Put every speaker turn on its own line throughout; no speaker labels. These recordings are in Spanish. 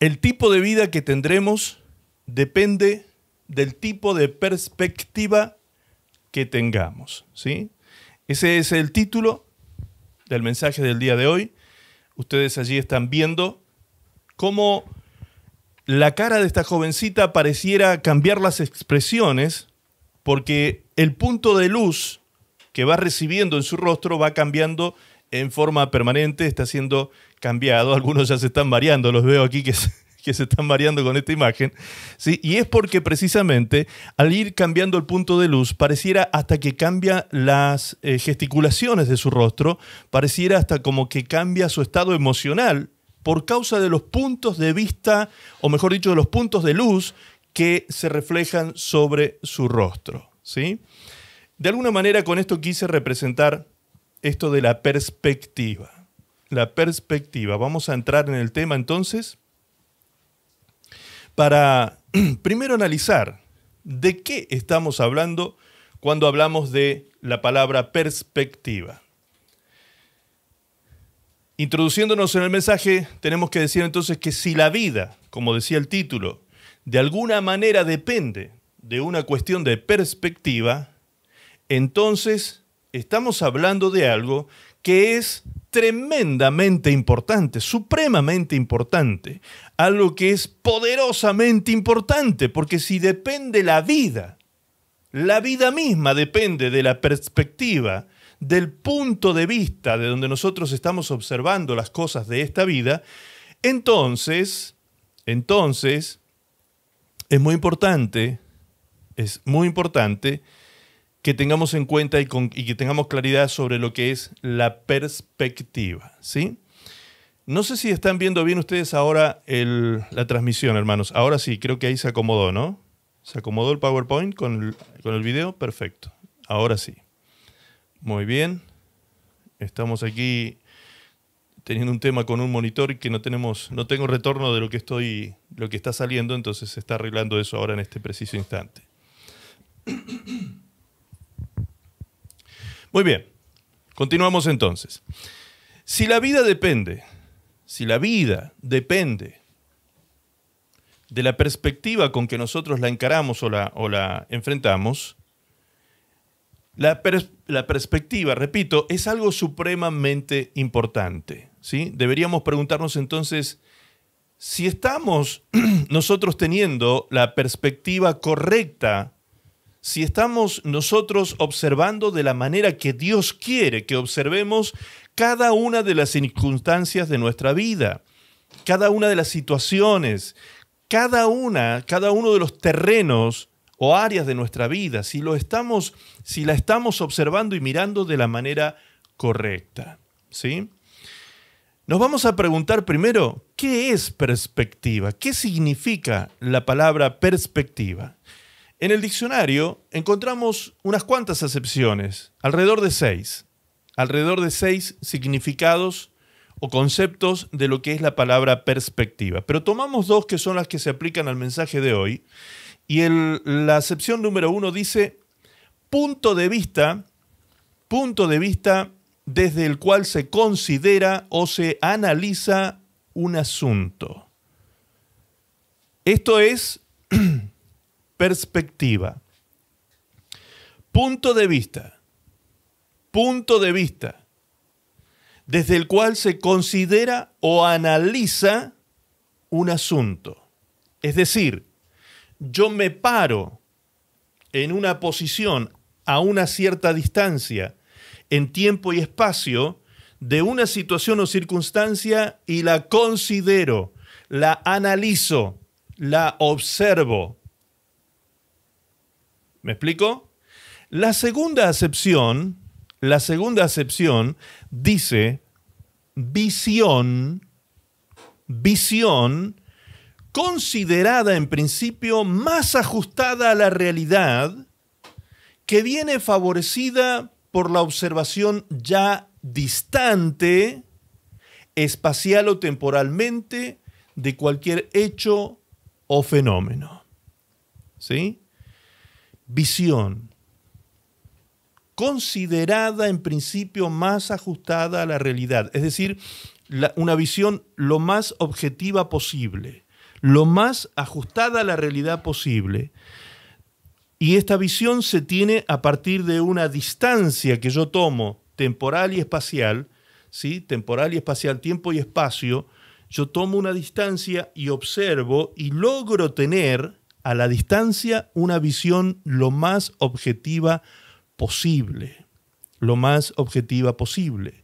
El tipo de vida que tendremos depende del tipo de perspectiva que tengamos, ¿sí? Ese es el título del mensaje del día de hoy. Ustedes allí están viendo cómo la cara de esta jovencita pareciera cambiar las expresiones porque el punto de luz que va recibiendo en su rostro va cambiando en forma permanente, está siendo cambiado. Algunos ya se están mareando, los veo aquí que se están mareando con esta imagen, ¿sí? Y es porque precisamente al ir cambiando el punto de luz, pareciera hasta que cambia las gesticulaciones de su rostro, pareciera hasta como que cambia su estado emocional por causa de los puntos de vista, o mejor dicho, de los puntos de luz que se reflejan sobre su rostro, ¿sí? De alguna manera con esto quise representar esto de la perspectiva. La perspectiva. Vamos a entrar en el tema entonces para primero analizar de qué estamos hablando cuando hablamos de la palabra perspectiva. Introduciéndonos en el mensaje, tenemos que decir entonces que si la vida, como decía el título, de alguna manera depende de una cuestión de perspectiva, entonces estamos hablando de algo que es tremendamente importante, supremamente importante, algo que es poderosamente importante, porque si depende la vida misma depende de la perspectiva, del punto de vista de donde nosotros estamos observando las cosas de esta vida, entonces es muy importante que tengamos en cuenta y que tengamos claridad sobre lo que es la perspectiva, ¿sí? No sé si están viendo bien ustedes ahora la transmisión, hermanos. Ahora sí, creo que ahí se acomodó, ¿no? ¿Se acomodó el PowerPoint con el video? Perfecto. Ahora sí. Muy bien. Estamos aquí teniendo un tema con un monitor que no tengo retorno de lo que está saliendo, entonces se está arreglando eso ahora en este preciso instante. Muy bien, continuamos entonces. Si la vida depende de la perspectiva con que nosotros la encaramos o la enfrentamos, la perspectiva, repito, es algo supremamente importante, ¿sí? Deberíamos preguntarnos entonces si estamos nosotros teniendo la perspectiva correcta, si estamos nosotros observando de la manera que Dios quiere que observemos cada una de las circunstancias de nuestra vida, cada una de las situaciones, cada uno de los terrenos o áreas de nuestra vida, si la estamos observando y mirando de la manera correcta, ¿sí? Nos vamos a preguntar primero, ¿qué es perspectiva? ¿Qué significa la palabra perspectiva? En el diccionario encontramos unas cuantas acepciones, alrededor de 6 significados o conceptos de lo que es la palabra perspectiva. Pero tomamos 2 que son las que se aplican al mensaje de hoy. Y la acepción número 1 dice punto de vista desde el cual se considera o se analiza un asunto. Esto es perspectiva. Punto de vista desde el cual se considera o analiza un asunto. Es decir, yo me paro en una posición a una cierta distancia, en tiempo y espacio, de una situación o circunstancia y la considero, la analizo, la observo. ¿Me explico? La segunda acepción dice visión considerada en principio más ajustada a la realidad, que viene favorecida por la observación ya distante, espacial o temporalmente, de cualquier hecho o fenómeno. ¿Sí? Visión considerada en principio más ajustada a la realidad, es decir, una visión lo más objetiva posible, lo más ajustada a la realidad posible. Y esta visión se tiene a partir de una distancia que yo tomo, temporal y espacial, ¿sí? Temporal y espacial, tiempo y espacio. Yo tomo una distancia y observo y logro tener a la distancia una visión lo más objetiva posible. Lo más objetiva posible.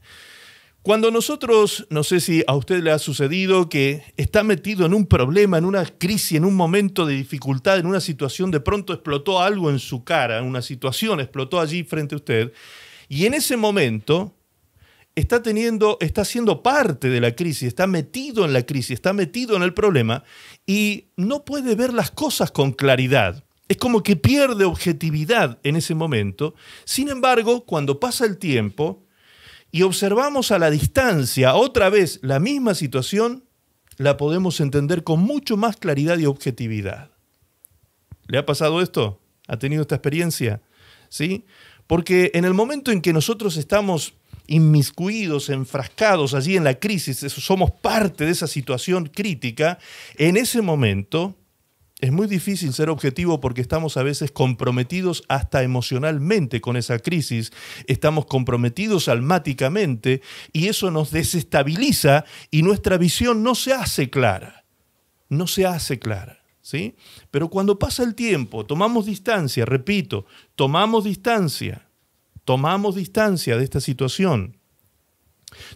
Cuando nosotros, no sé si a usted le ha sucedido que está metido en un problema, en una crisis, en un momento de dificultad, en una situación, de pronto explotó algo en su cara, una situación explotó allí frente a usted, y en ese momento está siendo parte de la crisis, está metido en la crisis, está metido en el problema y no puede ver las cosas con claridad. Es como que pierde objetividad en ese momento. Sin embargo, cuando pasa el tiempo y observamos a la distancia otra vez la misma situación, la podemos entender con mucho más claridad y objetividad. ¿Le ha pasado esto? ¿Ha tenido esta experiencia? ¿Sí? Porque en el momento en que nosotros estamos inmiscuidos, enfrascados allí en la crisis, somos parte de esa situación crítica, en ese momento es muy difícil ser objetivo porque estamos a veces comprometidos hasta emocionalmente con esa crisis, estamos comprometidos almáticamente y eso nos desestabiliza y nuestra visión no se hace clara, no se hace clara, ¿sí? Pero cuando pasa el tiempo, tomamos distancia, repito, tomamos distancia de esta situación,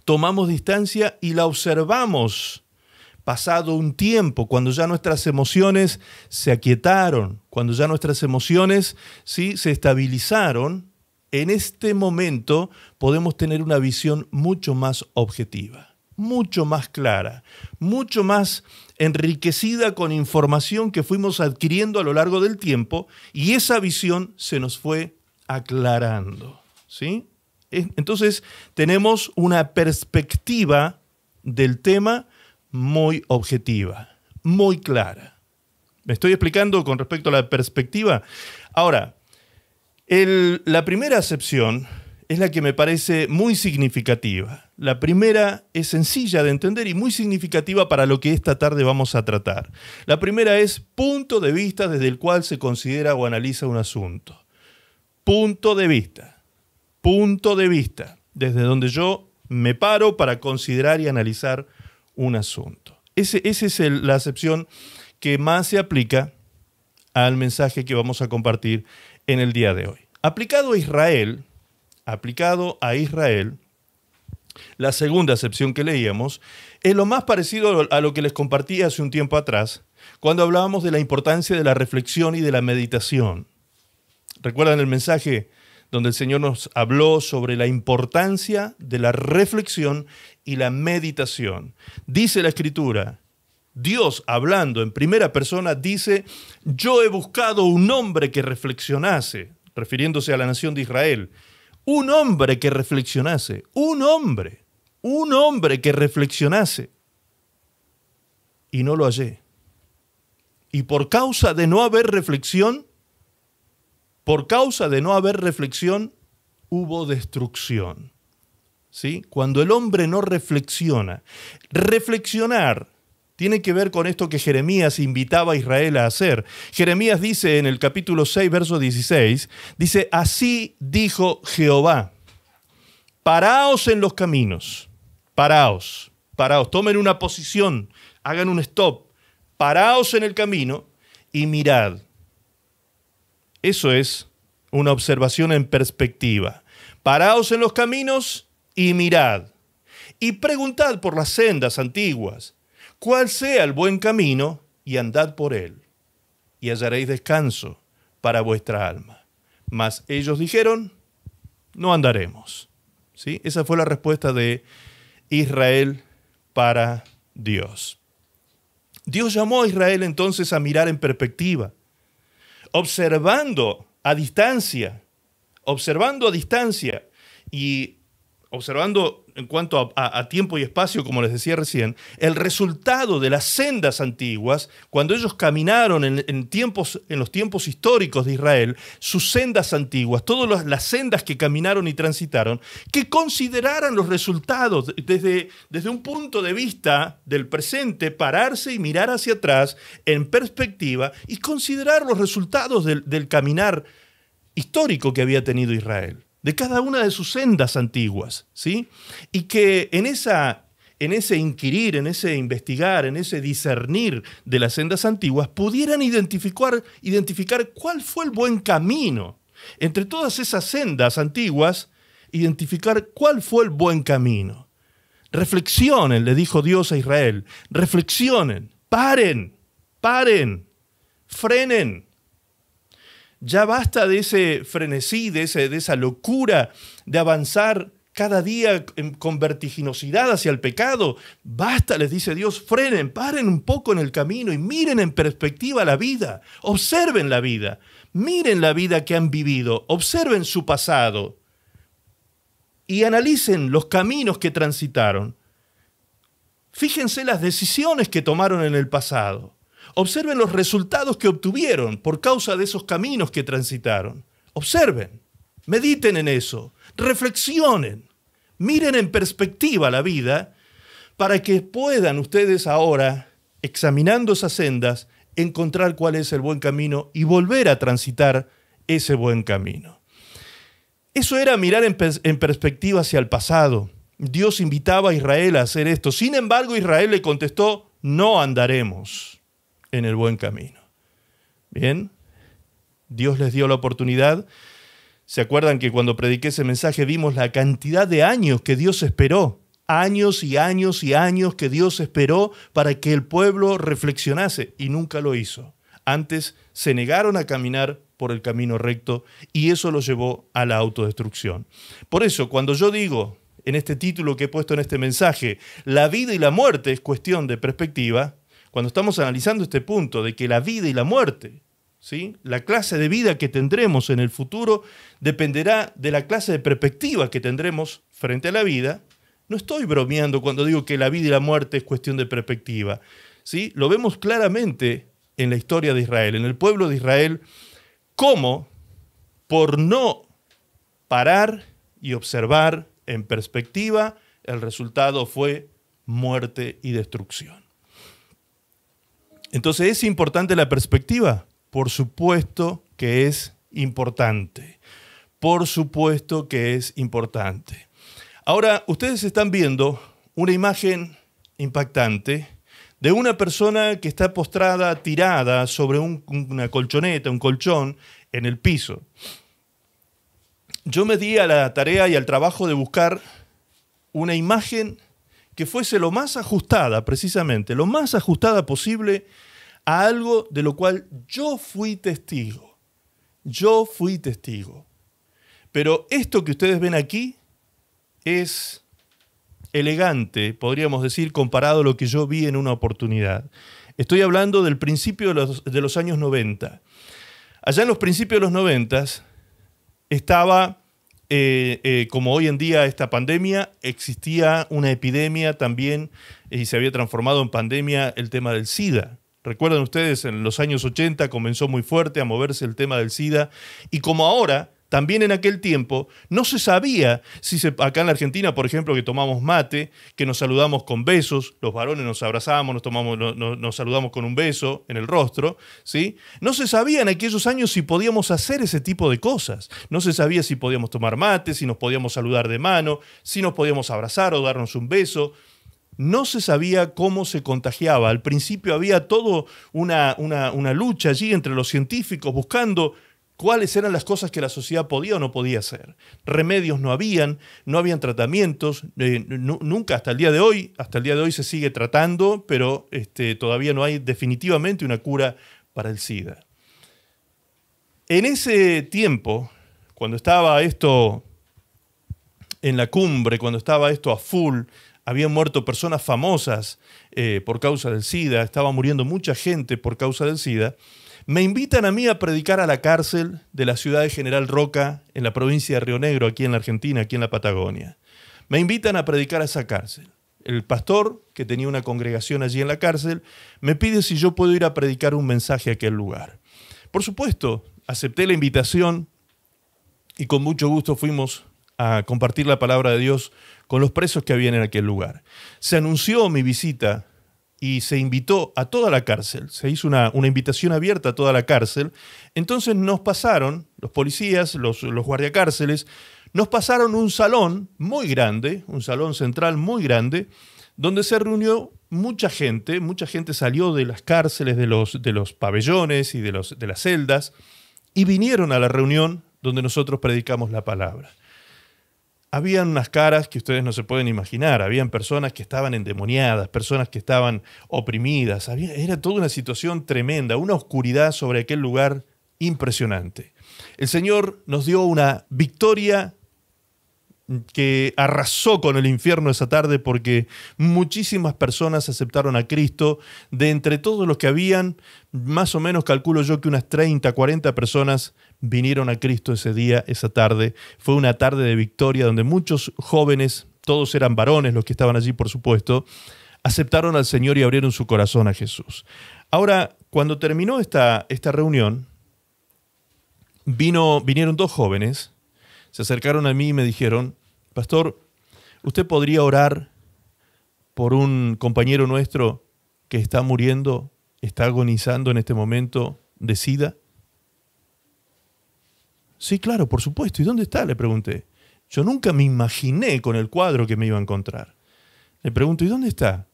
tomamos distancia y la observamos. Pasado un tiempo, cuando ya nuestras emociones se aquietaron, cuando ya nuestras emociones, ¿sí?, se estabilizaron, en este momento podemos tener una visión mucho más objetiva, mucho más clara, mucho más enriquecida con información que fuimos adquiriendo a lo largo del tiempo y esa visión se nos fue aclarando, ¿sí? Entonces tenemos una perspectiva del tema muy objetiva, muy clara. ¿Me estoy explicando con respecto a la perspectiva? Ahora, la primera acepción es la que me parece muy significativa. La primera es sencilla de entender y muy significativa para lo que esta tarde vamos a tratar. La primera es punto de vista desde el cual se considera o analiza un asunto. Punto de vista, desde donde yo me paro para considerar y analizar un asunto. Esa es la acepción que más se aplica al mensaje que vamos a compartir en el día de hoy. Aplicado a Israel, la segunda acepción que leíamos es lo más parecido a lo que les compartí hace un tiempo atrás, cuando hablábamos de la importancia de la reflexión y de la meditación. ¿Recuerdan el mensaje donde el Señor nos habló sobre la importancia de la reflexión y la meditación? Dice la Escritura, Dios hablando en primera persona dice, yo he buscado un hombre que reflexionase, refiriéndose a la nación de Israel, un hombre que reflexionase, un hombre que reflexionase, y no lo hallé. Y por causa de no haber reflexión, hubo destrucción. ¿Sí? Cuando el hombre no reflexiona, reflexionar tiene que ver con esto que Jeremías invitaba a Israel a hacer. Jeremías dice en el capítulo 6, verso 16, dice, así dijo Jehová, paraos en los caminos, paraos, tomen una posición, hagan un stop, paraos en el camino y mirad. Eso es una observación en perspectiva. Paraos en los caminos y mirad. Y preguntad por las sendas antiguas, cuál sea el buen camino, y andad por él, y hallaréis descanso para vuestra alma. Mas ellos dijeron, no andaremos. ¿Sí? Esa fue la respuesta de Israel para Dios. Dios llamó a Israel entonces a mirar en perspectiva, observando a distancia y observando en cuanto a tiempo y espacio, como les decía recién, el resultado de las sendas antiguas, cuando ellos caminaron en los tiempos históricos de Israel, sus sendas antiguas, todas las sendas que caminaron y transitaron, que consideraran los resultados desde un punto de vista del presente, pararse y mirar hacia atrás en perspectiva y considerar los resultados del caminar histórico que había tenido Israel, de cada una de sus sendas antiguas, ¿sí? Y que en ese inquirir, en ese investigar, en ese discernir de las sendas antiguas, pudieran identificar cuál fue el buen camino. Entre todas esas sendas antiguas, identificar cuál fue el buen camino. Reflexionen, le dijo Dios a Israel, reflexionen, paren, frenen. Ya basta de ese frenesí, de esa locura de avanzar cada día con vertiginosidad hacia el pecado. Basta, les dice Dios, frenen, paren un poco en el camino y miren en perspectiva la vida. Observen la vida, miren la vida que han vivido, observen su pasado y analicen los caminos que transitaron. Fíjense las decisiones que tomaron en el pasado. Observen los resultados que obtuvieron por causa de esos caminos que transitaron. Observen, mediten en eso, reflexionen, miren en perspectiva la vida para que puedan ustedes ahora, examinando esas sendas, encontrar cuál es el buen camino y volver a transitar ese buen camino. Eso era mirar en perspectiva hacia el pasado. Dios invitaba a Israel a hacer esto. Sin embargo, Israel le contestó, no andaremos en el buen camino. Bien, Dios les dio la oportunidad. ¿Se acuerdan que cuando prediqué ese mensaje vimos la cantidad de años que Dios esperó? Años y años y años que Dios esperó para que el pueblo reflexionase y nunca lo hizo. Antes se negaron a caminar por el camino recto y eso los llevó a la autodestrucción. Por eso, cuando yo digo en este título que he puesto en este mensaje, la vida y la muerte es cuestión de perspectiva, cuando estamos analizando este punto de que la vida y la muerte, ¿sí?, la clase de vida que tendremos en el futuro dependerá de la clase de perspectiva que tendremos frente a la vida, no estoy bromeando cuando digo que la vida y la muerte es cuestión de perspectiva, ¿sí? Lo vemos claramente en la historia de Israel, en el pueblo de Israel, cómo por no parar y observar en perspectiva, el resultado fue muerte y destrucción. Entonces, ¿es importante la perspectiva? Por supuesto que es importante. Por supuesto que es importante. Ahora, ustedes están viendo una imagen impactante de una persona que está postrada, tirada sobre una colchoneta, un colchón, en el piso. Yo me di a la tarea y al trabajo de buscar una imagen que fuese lo más ajustada, precisamente, lo más ajustada posible a algo de lo cual yo fui testigo. Yo fui testigo. Pero esto que ustedes ven aquí es elegante, podríamos decir, comparado a lo que yo vi en una oportunidad. Estoy hablando del principio de los años 90. Allá en los principios de los 90 estaba, como hoy en día esta pandemia, existía una epidemia también y se había transformado en pandemia el tema del SIDA. Recuerdan ustedes, en los años 80 comenzó muy fuerte a moverse el tema del SIDA y como ahora, también en aquel tiempo, no se sabía si acá en la Argentina, por ejemplo, que tomamos mate, que nos saludamos con besos, los varones nos abrazamos, nos saludamos con un beso en el rostro, ¿sí? No se sabía en aquellos años si podíamos hacer ese tipo de cosas. No se sabía si podíamos tomar mate, si nos podíamos saludar de mano, si nos podíamos abrazar o darnos un beso. No se sabía cómo se contagiaba. Al principio había toda una lucha allí entre los científicos buscando cuáles eran las cosas que la sociedad podía o no podía hacer. Remedios no habían tratamientos, nunca hasta el día de hoy se sigue tratando, pero todavía no hay definitivamente una cura para el SIDA. En ese tiempo, cuando estaba esto en la cumbre, cuando estaba esto a full, habían muerto personas famosas por causa del SIDA, estaba muriendo mucha gente por causa del SIDA. Me invitan a mí a predicar a la cárcel de la ciudad de General Roca, en la provincia de Río Negro, aquí en la Argentina, aquí en la Patagonia. me invitan a predicar a esa cárcel. El pastor, que tenía una congregación allí en la cárcel, me pide si yo puedo ir a predicar un mensaje a aquel lugar. Por supuesto, acepté la invitación y con mucho gusto fuimos a compartir la palabra de Dios con los presos que habían en aquel lugar. Se anunció mi visita y se invitó a toda la cárcel. Se hizo una invitación abierta a toda la cárcel. Entonces nos pasaron, los policías, los guardiacárceles, nos pasaron un salón muy grande, un salón central muy grande, donde se reunió mucha gente salió de las cárceles, de los pabellones y de las celdas, y vinieron a la reunión donde nosotros predicamos la palabra. Habían unas caras que ustedes no se pueden imaginar, habían personas que estaban endemoniadas, personas que estaban oprimidas, era toda una situación tremenda, una oscuridad sobre aquel lugar impresionante. El Señor nos dio una victoria que arrasó con el infierno esa tarde porque muchísimas personas aceptaron a Cristo. De entre todos los que habían, más o menos calculo yo que unas 30, 40 personas vinieron a Cristo ese día, esa tarde. Fue una tarde de victoria donde muchos jóvenes, todos eran varones los que estaban allí por supuesto, aceptaron al Señor y abrieron su corazón a Jesús. Ahora, cuando terminó esta reunión, vinieron dos jóvenes, se acercaron a mí y me dijeron: Pastor, ¿usted podría orar por un compañero nuestro que está muriendo, está agonizando en este momento de SIDA? Sí, claro, por supuesto. ¿Y dónde está?, le pregunté. Yo nunca me imaginé con el cuadro que me iba a encontrar. Le pregunto: ¿y dónde está?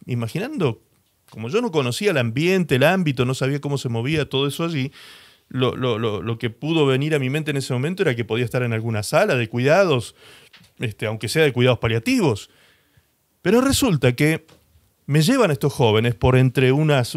Imaginando, como yo no conocía el ambiente, el ámbito, no sabía cómo se movía todo eso allí, lo que pudo venir a mi mente en ese momento era que podía estar en alguna sala de cuidados, aunque sea de cuidados paliativos. Pero resulta que me llevan estos jóvenes por entre unos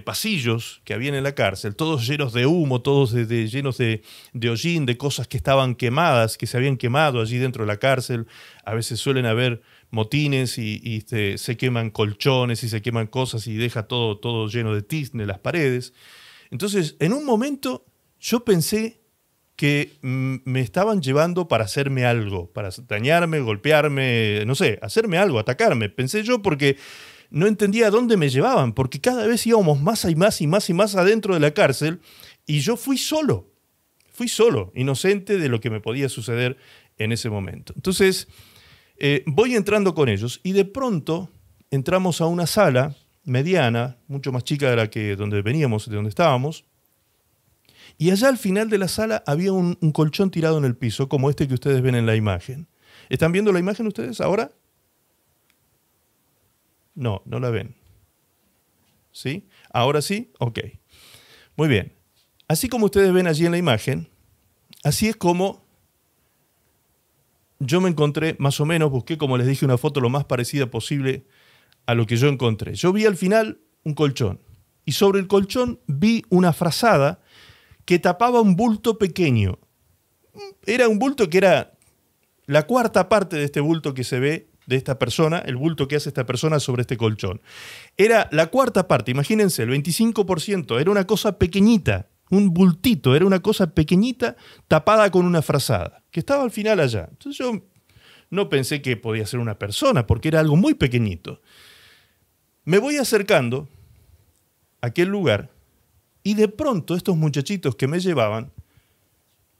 pasillos que habían en la cárcel, todos llenos de humo, todos llenos de hollín, de cosas que estaban quemadas, que se habían quemado allí dentro de la cárcel. A veces suelen haber motines y se queman colchones y se queman cosas y deja todo lleno de tizne las paredes. Entonces, en un momento yo pensé que me estaban llevando para hacerme algo, para dañarme, golpearme, no sé, hacerme algo, atacarme. Pensé yo porque no entendía a dónde me llevaban, porque cada vez íbamos más y más y más y más adentro de la cárcel y yo fui solo, inocente de lo que me podía suceder en ese momento. Entonces, voy entrando con ellos y de pronto entramos a una sala mediana, mucho más chica de la que donde veníamos, de donde estábamos, y allá al final de la sala había un colchón tirado en el piso, como este que ustedes ven en la imagen. ¿Están viendo la imagen ustedes ahora? No, no la ven. ¿Sí? ¿Ahora sí? Ok. Muy bien. Así como ustedes ven allí en la imagen, así es como yo me encontré, más o menos, busqué, como les dije, una foto lo más parecida posible a lo que yo encontré. Yo vi al final un colchón y sobre el colchón vi una frazada que tapaba un bulto pequeño. Era un bulto que era la cuarta parte de este bulto que se ve de esta persona, el bulto que hace esta persona sobre este colchón. Era la cuarta parte, imagínense, el 25%, era una cosa pequeñita, un bultito, era una cosa pequeñita tapada con una frazada, que estaba al final allá. Entonces yo no pensé que podía ser una persona, porque era algo muy pequeñito. Me voy acercando a aquel lugar y de pronto estos muchachitos que me llevaban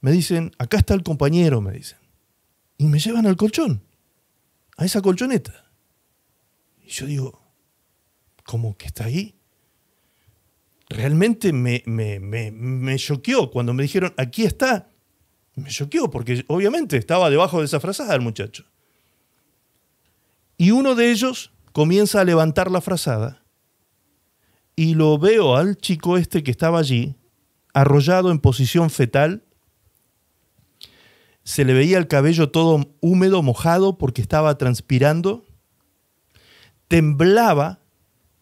me dicen: acá está el compañero, me dicen. Y me llevan al colchón, a esa colchoneta. Y yo digo: ¿cómo que está ahí? Realmente me choqueó cuando me dijeron: aquí está. Me choqueó porque obviamente estaba debajo de esa frazada el muchacho. Y uno de ellos comienza a levantar la frazada y lo veo al chico este que estaba allí, arrollado en posición fetal. Se le veía el cabello todo húmedo, mojado, porque estaba transpirando. Temblaba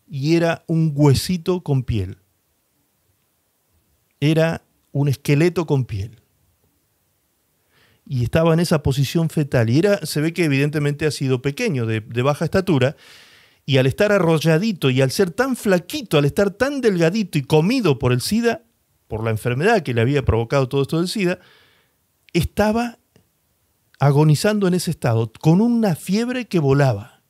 y era un huesito con piel. Era un esqueleto con piel. Y estaba en esa posición fetal. Y se ve que evidentemente ha sido pequeño, de baja estatura. Y al estar arrolladito y al ser tan flaquito, al estar tan delgadito y comido por el SIDA, por la enfermedad que le había provocado todo esto del SIDA, estaba agonizando en ese estado, con una fiebre que volaba.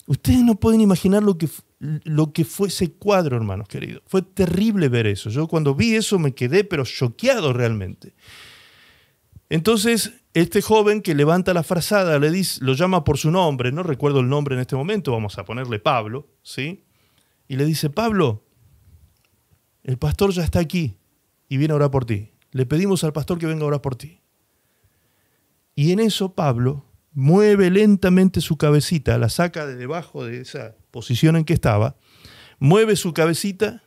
Ustedes no pueden imaginar lo que fue ese cuadro, hermanos queridos. Fue terrible ver eso. Yo cuando vi eso me quedé pero choqueado realmente. Entonces, este joven que levanta la frazada, le dice, lo llama por su nombre, no recuerdo el nombre en este momento, vamos a ponerle Pablo, ¿sí? Y le dice, Pablo, el pastor ya está aquí y viene a orar por ti. Le pedimos al pastor que venga a orar por ti. Y en eso Pablo mueve lentamente su cabecita, la saca de debajo de esa posición en que estaba, mueve su cabecita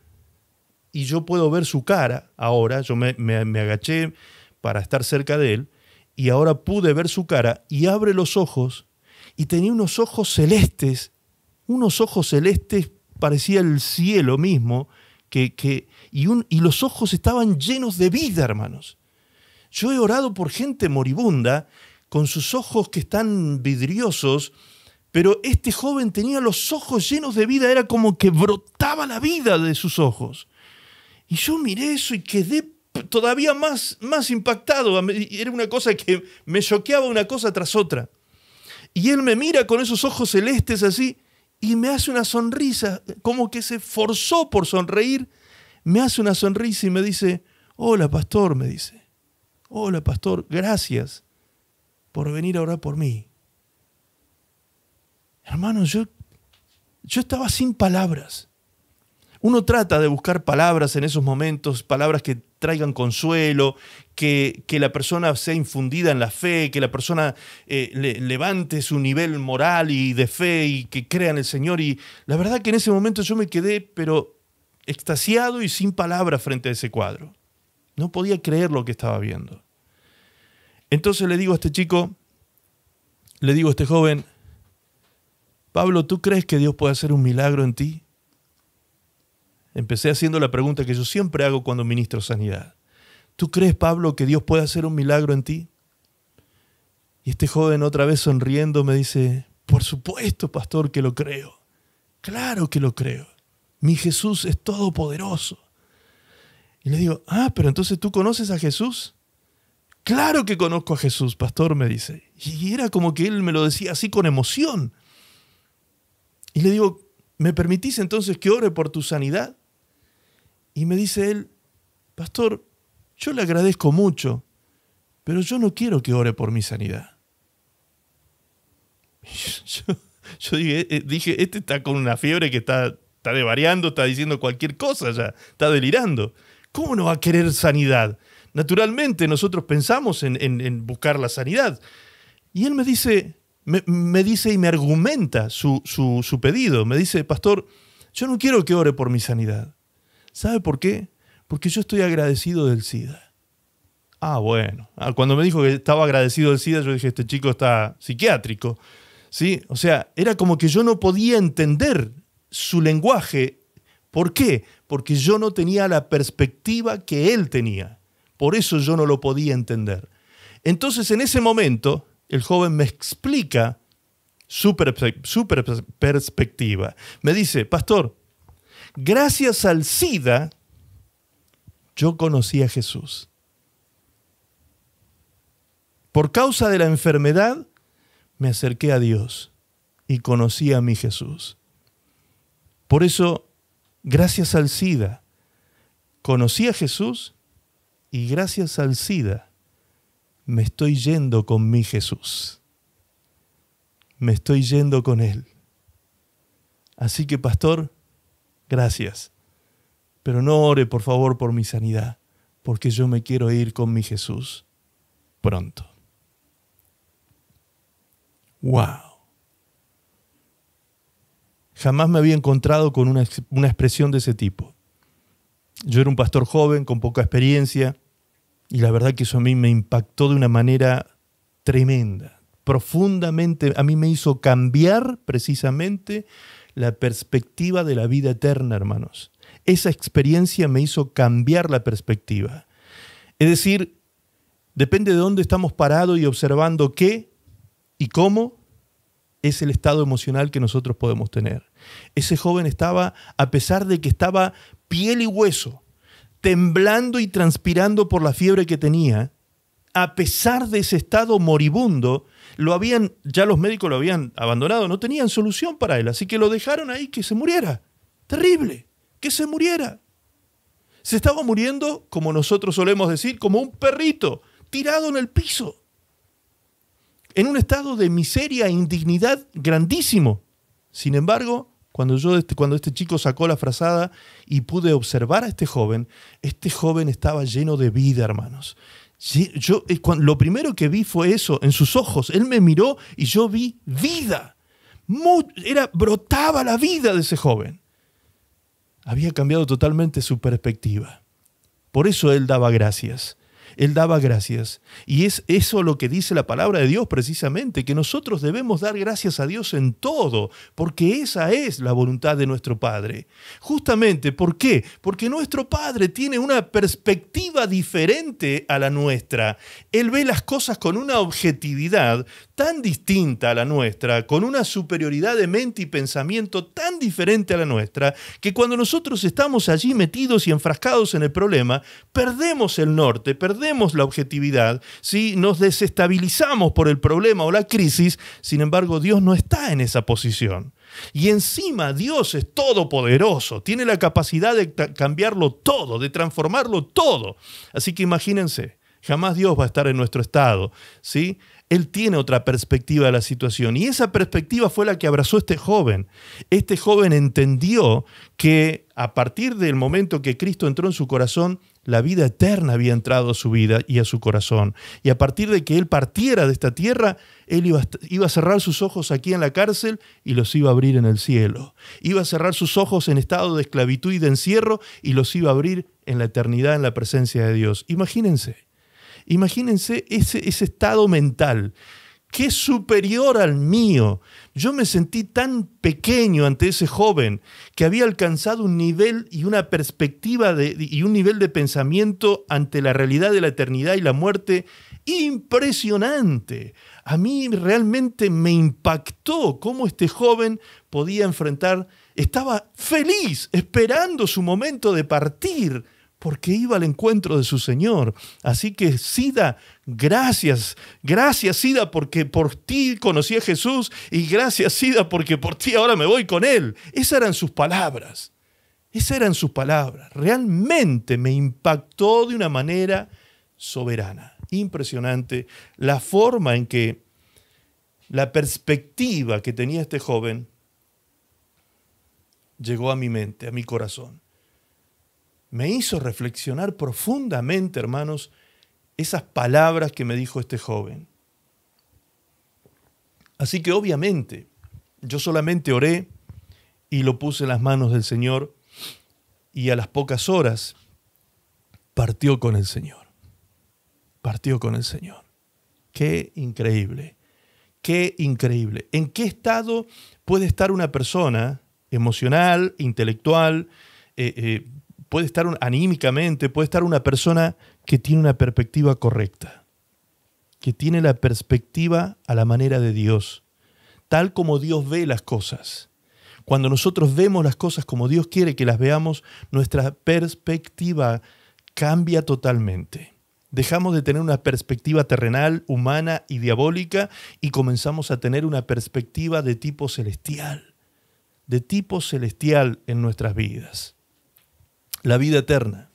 y yo puedo ver su cara ahora. Yo me agaché para estar cerca de él y ahora pude ver su cara y abre los ojos y tenía unos ojos celestes, parecía el cielo mismo, y los ojos estaban llenos de vida, hermanos. Yo he orado por gente moribunda con sus ojos que están vidriosos, pero este joven tenía los ojos llenos de vida, era como que brotaba la vida de sus ojos. Y yo miré eso y quedé todavía más impactado. Era una cosa que me choqueaba una cosa tras otra. Y él me mira con esos ojos celestes así y me hace una sonrisa, como que se forzó por sonreír. Me hace una sonrisa y me dice, hola pastor, me dice. Hola pastor, gracias por venir a orar por mí. Hermano, yo estaba sin palabras. Uno trata de buscar palabras en esos momentos, palabras que traigan consuelo, que la persona sea infundida en la fe, que la persona levante su nivel moral y de fe y que crea en el Señor. Y la verdad que en ese momento yo me quedé, pero extasiado y sin palabras frente a ese cuadro. No podía creer lo que estaba viendo. Entonces le digo a este chico, le digo a este joven, Pablo, ¿tú crees que Dios puede hacer un milagro en ti? Empecé haciendo la pregunta que yo siempre hago cuando ministro sanidad. ¿Tú crees, Pablo, que Dios puede hacer un milagro en ti? Y este joven otra vez sonriendo me dice, por supuesto, pastor, que lo creo. Claro que lo creo. Mi Jesús es todopoderoso. Y le digo, pero entonces ¿tú conoces a Jesús? Claro que conozco a Jesús, pastor, me dice. Y era como que él me lo decía así con emoción. Y le digo, ¿me permitís entonces que ore por tu sanidad? Y me dice él, pastor, yo le agradezco mucho, pero yo no quiero que ore por mi sanidad. Yo dije, este está con una fiebre que está desvariando, está diciendo cualquier cosa ya, está delirando. ¿Cómo no va a querer sanidad? Naturalmente nosotros pensamos en buscar la sanidad. Y él me dice y me argumenta su pedido. Me dice, pastor, yo no quiero que ore por mi sanidad. ¿Sabe por qué? Porque yo estoy agradecido del SIDA. Bueno. Cuando me dijo que estaba agradecido del SIDA, yo dije, este chico está psiquiátrico. ¿Sí? O sea, era como que yo no podía entender su lenguaje. ¿Por qué? Porque yo no tenía la perspectiva que él tenía. Por eso yo no lo podía entender. Entonces, en ese momento, el joven me explica su perspectiva. Me dice, pastor, gracias al SIDA, yo conocí a Jesús. Por causa de la enfermedad, me acerqué a Dios y conocí a mi Jesús. Por eso, gracias al SIDA, conocí a Jesús y gracias al SIDA, me estoy yendo con mi Jesús. Me estoy yendo con Él. Así que, pastor, gracias. Pero no ore, por favor, por mi sanidad, porque yo me quiero ir con mi Jesús pronto. ¡Wow! Jamás me había encontrado con una expresión de ese tipo. Yo era un pastor joven, con poca experiencia, y la verdad que eso a mí me impactó de una manera tremenda, profundamente. A mí me hizo cambiar precisamente la perspectiva de la vida eterna, hermanos. Esa experiencia me hizo cambiar la perspectiva. Es decir, depende de dónde estamos parados y observando qué y cómo es el estado emocional que nosotros podemos tener. Ese joven estaba, a pesar de que estaba piel y hueso, temblando y transpirando por la fiebre que tenía, a pesar de ese estado moribundo, ya los médicos lo habían abandonado, no tenían solución para él, así que lo dejaron ahí que se muriera. Terrible, que se muriera. Se estaba muriendo, como nosotros solemos decir, como un perrito, tirado en el piso, en un estado de miseria e indignidad grandísimo. Sin embargo, cuando este chico sacó la frazada y pude observar a este joven estaba lleno de vida, hermanos. Lo primero que vi fue eso, en sus ojos. Él me miró y yo vi vida. Brotaba la vida de ese joven. Había cambiado totalmente su perspectiva. Por eso él daba gracias. Él daba gracias. Y es eso lo que dice la palabra de Dios precisamente, que nosotros debemos dar gracias a Dios en todo, porque esa es la voluntad de nuestro Padre. Justamente, ¿por qué? Porque nuestro Padre tiene una perspectiva diferente a la nuestra. Él ve las cosas con una objetividad tan distinta a la nuestra, con una superioridad de mente y pensamiento tan diferente a la nuestra, que cuando nosotros estamos allí metidos y enfrascados en el problema, perdemos el norte, perdemos la objetividad, ¿sí? Nos desestabilizamos por el problema o la crisis. Sin embargo, Dios no está en esa posición. Y encima Dios es todopoderoso, tiene la capacidad de cambiarlo todo, de transformarlo todo. Así que imagínense, jamás Dios va a estar en nuestro estado, ¿sí? Él tiene otra perspectiva de la situación y esa perspectiva fue la que abrazó este joven. Este joven entendió que a partir del momento que Cristo entró en su corazón, la vida eterna había entrado a su vida y a su corazón. Y a partir de que él partiera de esta tierra, él iba a cerrar sus ojos aquí en la cárcel y los iba a abrir en el cielo. Iba a cerrar sus ojos en estado de esclavitud y de encierro y los iba a abrir en la eternidad, en la presencia de Dios. Imagínense ese estado mental, que es superior al mío. Yo me sentí tan pequeño ante ese joven que había alcanzado un nivel y una perspectiva y un nivel de pensamiento ante la realidad de la eternidad y la muerte impresionante. A mí realmente me impactó cómo este joven podía estaba feliz, esperando su momento de partir, porque iba al encuentro de su Señor. Así que, Sida, gracias Sida, porque por ti conocí a Jesús, y gracias Sida, porque por ti ahora me voy con Él. Esas eran sus palabras. Realmente me impactó de una manera soberana, impresionante, la forma en que la perspectiva que tenía este joven llegó a mi mente, a mi corazón. Me hizo reflexionar profundamente, hermanos, esas palabras que me dijo este joven. Así que obviamente yo solamente oré y lo puse en las manos del Señor y a las pocas horas partió con el Señor. Qué increíble, qué increíble. ¿En qué estado puede estar una persona emocional, intelectual, puede estar anímicamente, puede estar una persona que tiene una perspectiva correcta, que tiene la perspectiva a la manera de Dios, tal como Dios ve las cosas? Cuando nosotros vemos las cosas como Dios quiere que las veamos, nuestra perspectiva cambia totalmente. Dejamos de tener una perspectiva terrenal, humana y diabólica y comenzamos a tener una perspectiva de tipo celestial en nuestras vidas. La vida eterna.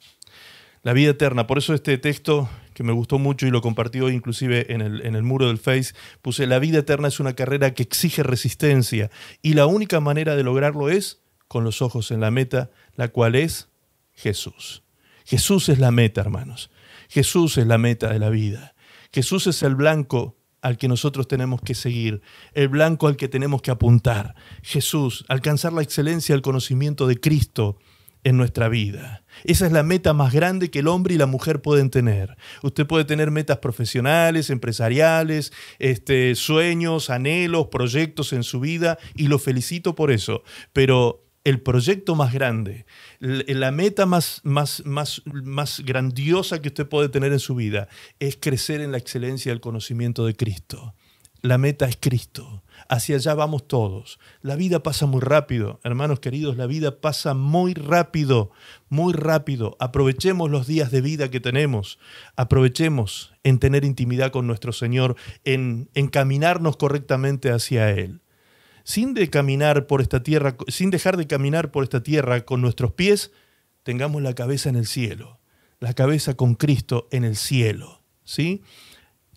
Por eso este texto que me gustó mucho y lo compartí hoy inclusive en el muro del Face, puse: la vida eterna es una carrera que exige resistencia y la única manera de lograrlo es con los ojos en la meta, la cual es Jesús. Jesús es la meta, hermanos. Jesús es la meta de la vida. Jesús es el blanco al que nosotros tenemos que seguir, el blanco al que tenemos que apuntar. Jesús, alcanzar la excelencia del conocimiento de Cristo en nuestra vida. Esa es la meta más grande que el hombre y la mujer pueden tener. Usted puede tener metas profesionales, empresariales, sueños, anhelos, proyectos en su vida, y lo felicito por eso. Pero el proyecto más grande, la meta más grandiosa que usted puede tener en su vida es crecer en la excelencia del conocimiento de Cristo. La meta es Cristo. Hacia allá vamos todos. La vida pasa muy rápido, hermanos queridos, la vida pasa muy rápido, muy rápido. Aprovechemos los días de vida que tenemos. Aprovechemos en tener intimidad con nuestro Señor, en encaminarnos correctamente hacia Él. Sin dejar de caminar por esta tierra con nuestros pies, tengamos la cabeza en el cielo, la cabeza con Cristo en el cielo, ¿sí?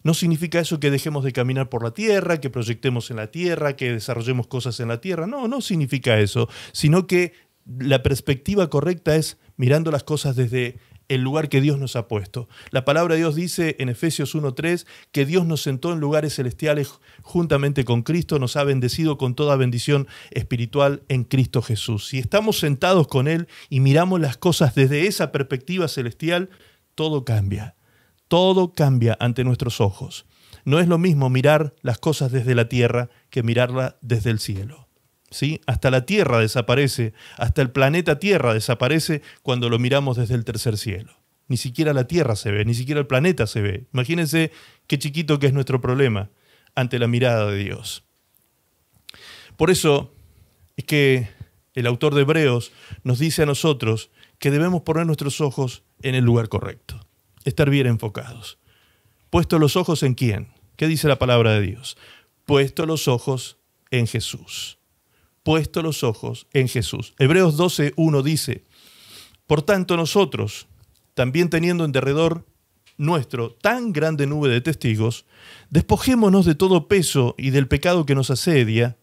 No significa eso que dejemos de caminar por la tierra, que proyectemos en la tierra, que desarrollemos cosas en la tierra. No, no significa eso, sino que la perspectiva correcta es mirando las cosas desde el lugar que Dios nos ha puesto. La palabra de Dios dice en Efesios 1:3 que Dios nos sentó en lugares celestiales juntamente con Cristo, nos ha bendecido con toda bendición espiritual en Cristo Jesús. Si estamos sentados con Él y miramos las cosas desde esa perspectiva celestial, todo cambia. Todo cambia ante nuestros ojos. No es lo mismo mirar las cosas desde la tierra que mirarla desde el cielo. ¿Sí? Hasta la tierra desaparece, hasta el planeta Tierra desaparece cuando lo miramos desde el tercer cielo. Ni siquiera la tierra se ve, ni siquiera el planeta se ve. Imagínense qué chiquito que es nuestro problema ante la mirada de Dios. Por eso es que el autor de Hebreos nos dice a nosotros que debemos poner nuestros ojos en el lugar correcto. Estar bien enfocados. ¿Puesto los ojos en quién? ¿Qué dice la palabra de Dios? Puesto los ojos en Jesús. Puesto los ojos en Jesús. Hebreos 12:1 dice, por tanto nosotros, también teniendo en derredor nuestro tan grande nube de testigos, despojémonos de todo peso y del pecado que nos asedia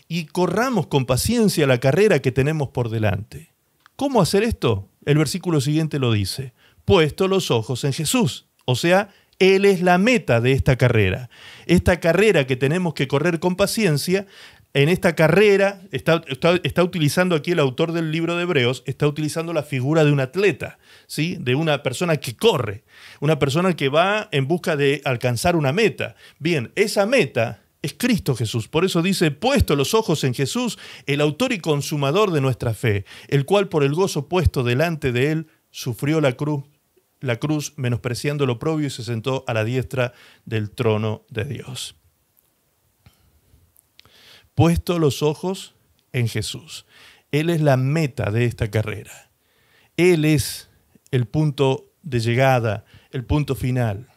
y corramos con paciencia la carrera que tenemos por delante. ¿Cómo hacer esto? El versículo siguiente lo dice. Puesto los ojos en Jesús. O sea, Él es la meta de esta carrera. Esta carrera que tenemos que correr con paciencia, en esta carrera, está utilizando aquí el autor del libro de Hebreos, está utilizando la figura de un atleta, ¿sí? De una persona que corre, una persona que va en busca de alcanzar una meta. Bien, esa meta es Cristo Jesús. Por eso dice, puesto los ojos en Jesús, el autor y consumador de nuestra fe, el cual por el gozo puesto delante de Él, sufrió la cruz, menospreciando lo oprobio y se sentó a la diestra del trono de Dios. Puesto los ojos en Jesús. Él es la meta de esta carrera. Él es el punto de llegada, el punto final.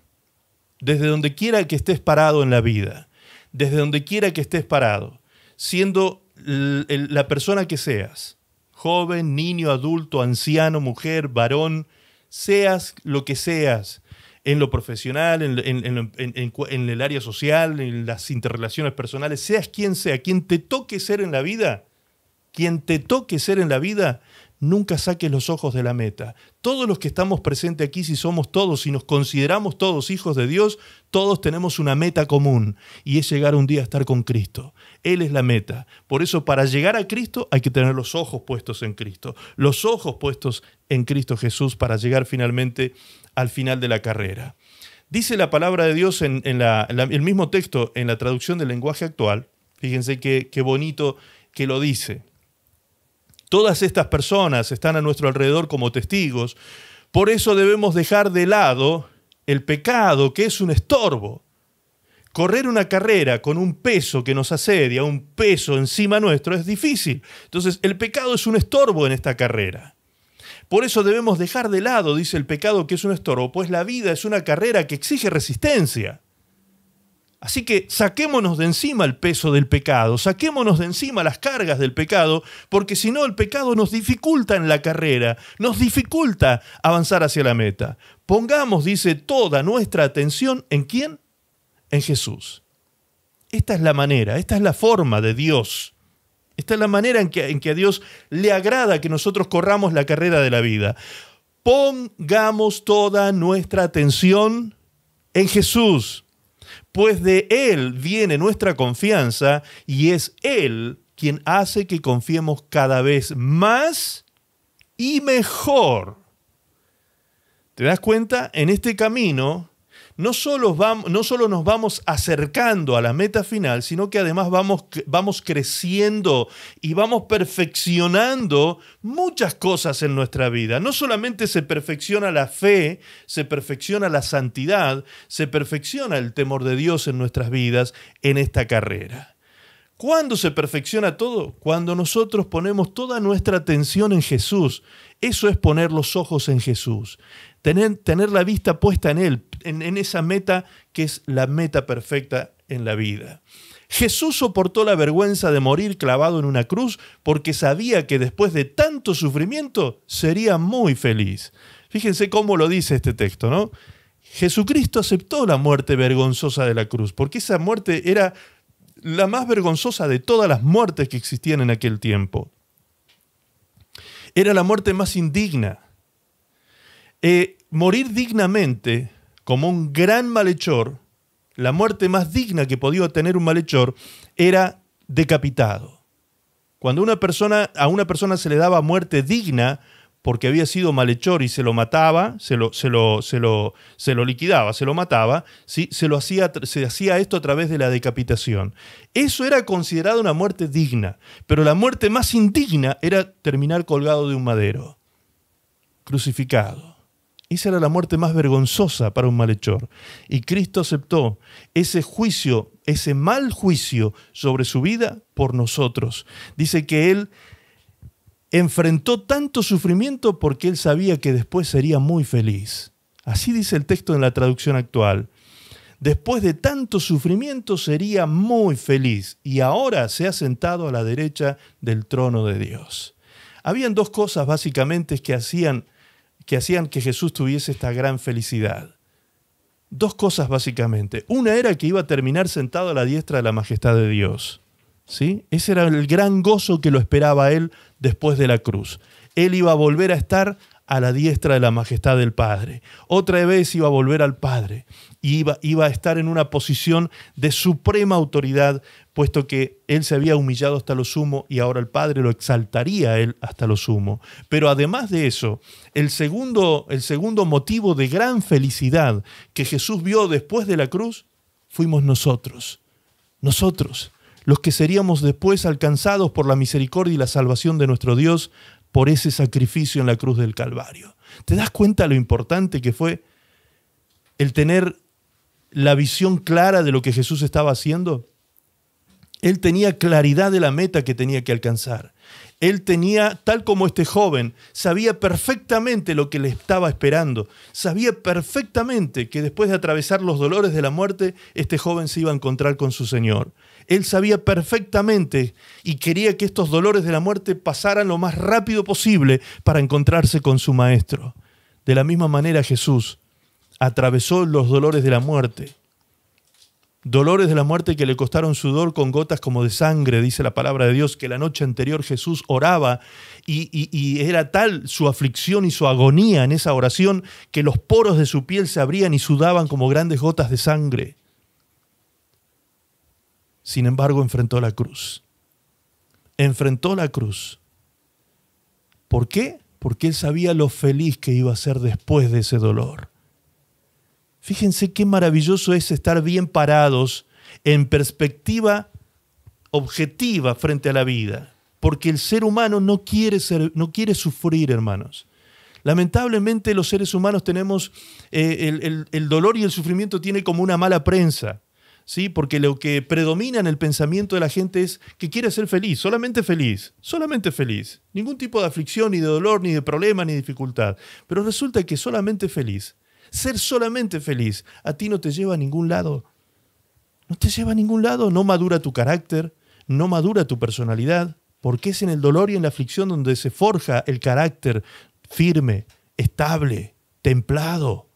Desde donde quiera que estés parado en la vida, desde donde quiera que estés parado, siendo la persona que seas, joven, niño, adulto, anciano, mujer, varón, seas lo que seas, en lo profesional, en el área social, en las interrelaciones personales, seas quien sea, quien te toque ser en la vida, nunca saques los ojos de la meta. Todos los que estamos presentes aquí, si somos todos, si nos consideramos todos hijos de Dios, todos tenemos una meta común y es llegar un día a estar con Cristo. Él es la meta. Por eso, para llegar a Cristo hay que tener los ojos puestos en Cristo, los ojos puestos en Cristo Jesús para llegar finalmente al final de la carrera. Dice la palabra de Dios en el mismo texto, en la traducción del lenguaje actual, fíjense qué bonito que lo dice. Todas estas personas están a nuestro alrededor como testigos, por eso debemos dejar de lado el pecado, que es un estorbo. Correr una carrera con un peso que nos asedia, un peso encima nuestro, es difícil. Entonces, el pecado es un estorbo en esta carrera. Por eso debemos dejar de lado, dice el pecado, que es un estorbo, pues la vida es una carrera que exige resistencia. Así que saquémonos de encima el peso del pecado, saquémonos de encima las cargas del pecado, porque si no el pecado nos dificulta en la carrera, nos dificulta avanzar hacia la meta. Pongamos, dice, toda nuestra atención ¿en quién? En Jesús. Esta es la manera, esta es la forma de Dios. Esta es la manera en que a Dios le agrada que nosotros corramos la carrera de la vida. Pongamos toda nuestra atención en Jesús. Pues de Él viene nuestra confianza y es Él quien hace que confiemos cada vez más y mejor. ¿Te das cuenta? En este camino no solo nos vamos acercando a la meta final, sino que además vamos creciendo y vamos perfeccionando muchas cosas en nuestra vida. No solamente se perfecciona la fe, se perfecciona la santidad, se perfecciona el temor de Dios en nuestras vidas en esta carrera. ¿Cuándo se perfecciona todo? Cuando nosotros ponemos toda nuestra atención en Jesús. Eso es poner los ojos en Jesús. Tener la vista puesta en Él, en esa meta que es la meta perfecta en la vida. Jesús soportó la vergüenza de morir clavado en una cruz porque sabía que después de tanto sufrimiento sería muy feliz. Fíjense cómo lo dice este texto, ¿no? Jesucristo aceptó la muerte vergonzosa de la cruz porque esa muerte era la más vergonzosa de todas las muertes que existían en aquel tiempo. Era la muerte más indigna. Morir dignamente como un gran malhechor, la muerte más digna que podía tener un malhechor, era decapitado. Cuando a una persona se le daba muerte digna porque había sido malhechor y se lo mataba, se lo liquidaba, se lo mataba, ¿sí? Se hacía esto a través de la decapitación. Eso era considerado una muerte digna, pero la muerte más indigna era terminar colgado de un madero, crucificado. Esa era la muerte más vergonzosa para un malhechor. Y Cristo aceptó ese juicio, ese mal juicio sobre su vida por nosotros. Dice que Él enfrentó tanto sufrimiento porque Él sabía que después sería muy feliz. Así dice el texto en la traducción actual. Después de tanto sufrimiento sería muy feliz y ahora se ha sentado a la derecha del trono de Dios. Habían dos cosas básicamente que hacían que Jesús tuviese esta gran felicidad. Dos cosas básicamente. Una era que iba a terminar sentado a la diestra de la majestad de Dios. ¿Sí? Ese era el gran gozo que lo esperaba a Él después de la cruz. Él iba a volver a estar a la diestra de la majestad del Padre. Otra vez iba a volver al Padre y iba a estar en una posición de suprema autoridad, puesto que Él se había humillado hasta lo sumo y ahora el Padre lo exaltaría a Él hasta lo sumo. Pero además de eso, el segundo motivo de gran felicidad que Jesús vio después de la cruz fuimos nosotros. Nosotros, los que seríamos después alcanzados por la misericordia y la salvación de nuestro Dios por ese sacrificio en la cruz del Calvario. ¿Te das cuenta lo importante que fue el tener la visión clara de lo que Jesús estaba haciendo? Él tenía claridad de la meta que tenía que alcanzar. Él tenía, tal como este joven, sabía perfectamente lo que le estaba esperando. Sabía perfectamente que después de atravesar los dolores de la muerte, este joven se iba a encontrar con su Señor. Él sabía perfectamente y quería que estos dolores de la muerte pasaran lo más rápido posible para encontrarse con su Maestro. De la misma manera Jesús atravesó los dolores de la muerte. Dolores de la muerte que le costaron sudor con gotas como de sangre, dice la palabra de Dios, que la noche anterior Jesús oraba y era tal su aflicción y su agonía en esa oración que los poros de su piel se abrían y sudaban como grandes gotas de sangre. Sin embargo, enfrentó la cruz. Enfrentó la cruz. ¿Por qué? Porque Él sabía lo feliz que iba a ser después de ese dolor. Fíjense qué maravilloso es estar bien parados en perspectiva objetiva frente a la vida. Porque el ser humano no quiere sufrir, hermanos. Lamentablemente los seres humanos tenemos, el dolor y el sufrimiento tiene como una mala prensa. ¿Sí? Porque lo que predomina en el pensamiento de la gente es que quiere ser feliz, solamente feliz, solamente feliz. Ningún tipo de aflicción, ni de dolor, ni de problema, ni dificultad. Pero resulta que solamente feliz, ser solamente feliz, a ti no te lleva a ningún lado. No te lleva a ningún lado, no madura tu carácter, no madura tu personalidad, porque es en el dolor y en la aflicción donde se forja el carácter firme, estable, templado.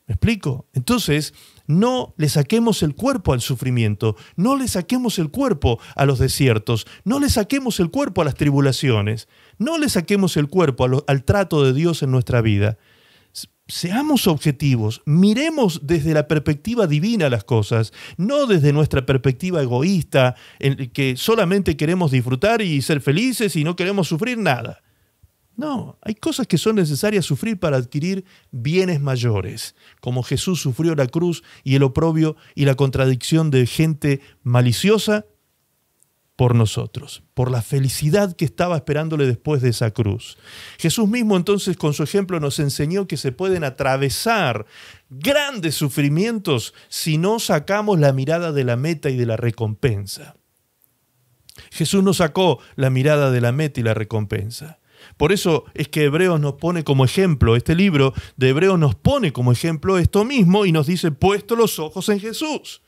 ¿Me explico? Entonces, no le saquemos el cuerpo al sufrimiento, no le saquemos el cuerpo a los desiertos, no le saquemos el cuerpo a las tribulaciones, no le saquemos el cuerpo al trato de Dios en nuestra vida. Seamos objetivos, miremos desde la perspectiva divina las cosas, no desde nuestra perspectiva egoísta, en que solamente queremos disfrutar y ser felices y no queremos sufrir nada. No, hay cosas que son necesarias sufrir para adquirir bienes mayores, como Jesús sufrió la cruz y el oprobio y la contradicción de gente maliciosa por nosotros, por la felicidad que estaba esperándole después de esa cruz. Jesús mismo entonces con su ejemplo nos enseñó que se pueden atravesar grandes sufrimientos si no sacamos la mirada de la meta y de la recompensa. Jesús no sacó la mirada de la meta y la recompensa. Por eso es que Hebreos nos pone como ejemplo, este libro de Hebreos nos pone como ejemplo esto mismo y nos dice, puesto los ojos en Jesús.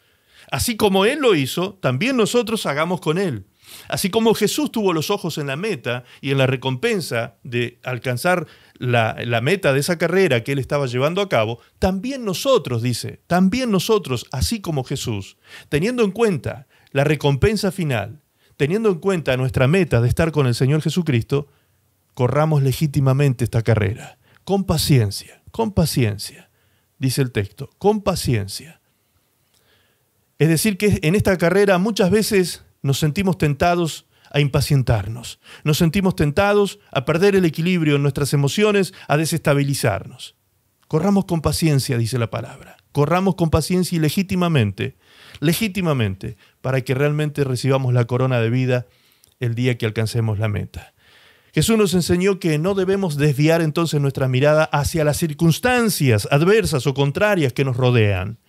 Así como Él lo hizo, también nosotros hagamos con Él. Así como Jesús tuvo los ojos en la meta y en la recompensa de alcanzar la meta de esa carrera que Él estaba llevando a cabo, también nosotros, dice, también nosotros, así como Jesús, teniendo en cuenta la recompensa final, teniendo en cuenta nuestra meta de estar con el Señor Jesucristo, corramos legítimamente esta carrera, con paciencia, dice el texto, con paciencia. Es decir, que en esta carrera muchas veces nos sentimos tentados a impacientarnos, nos sentimos tentados a perder el equilibrio en nuestras emociones, a desestabilizarnos. Corramos con paciencia, dice la palabra, corramos con paciencia y legítimamente, para que realmente recibamos la corona de vida el día que alcancemos la meta. Jesús nos enseñó que no debemos desviar entonces nuestra mirada hacia las circunstancias adversas o contrarias que nos rodean.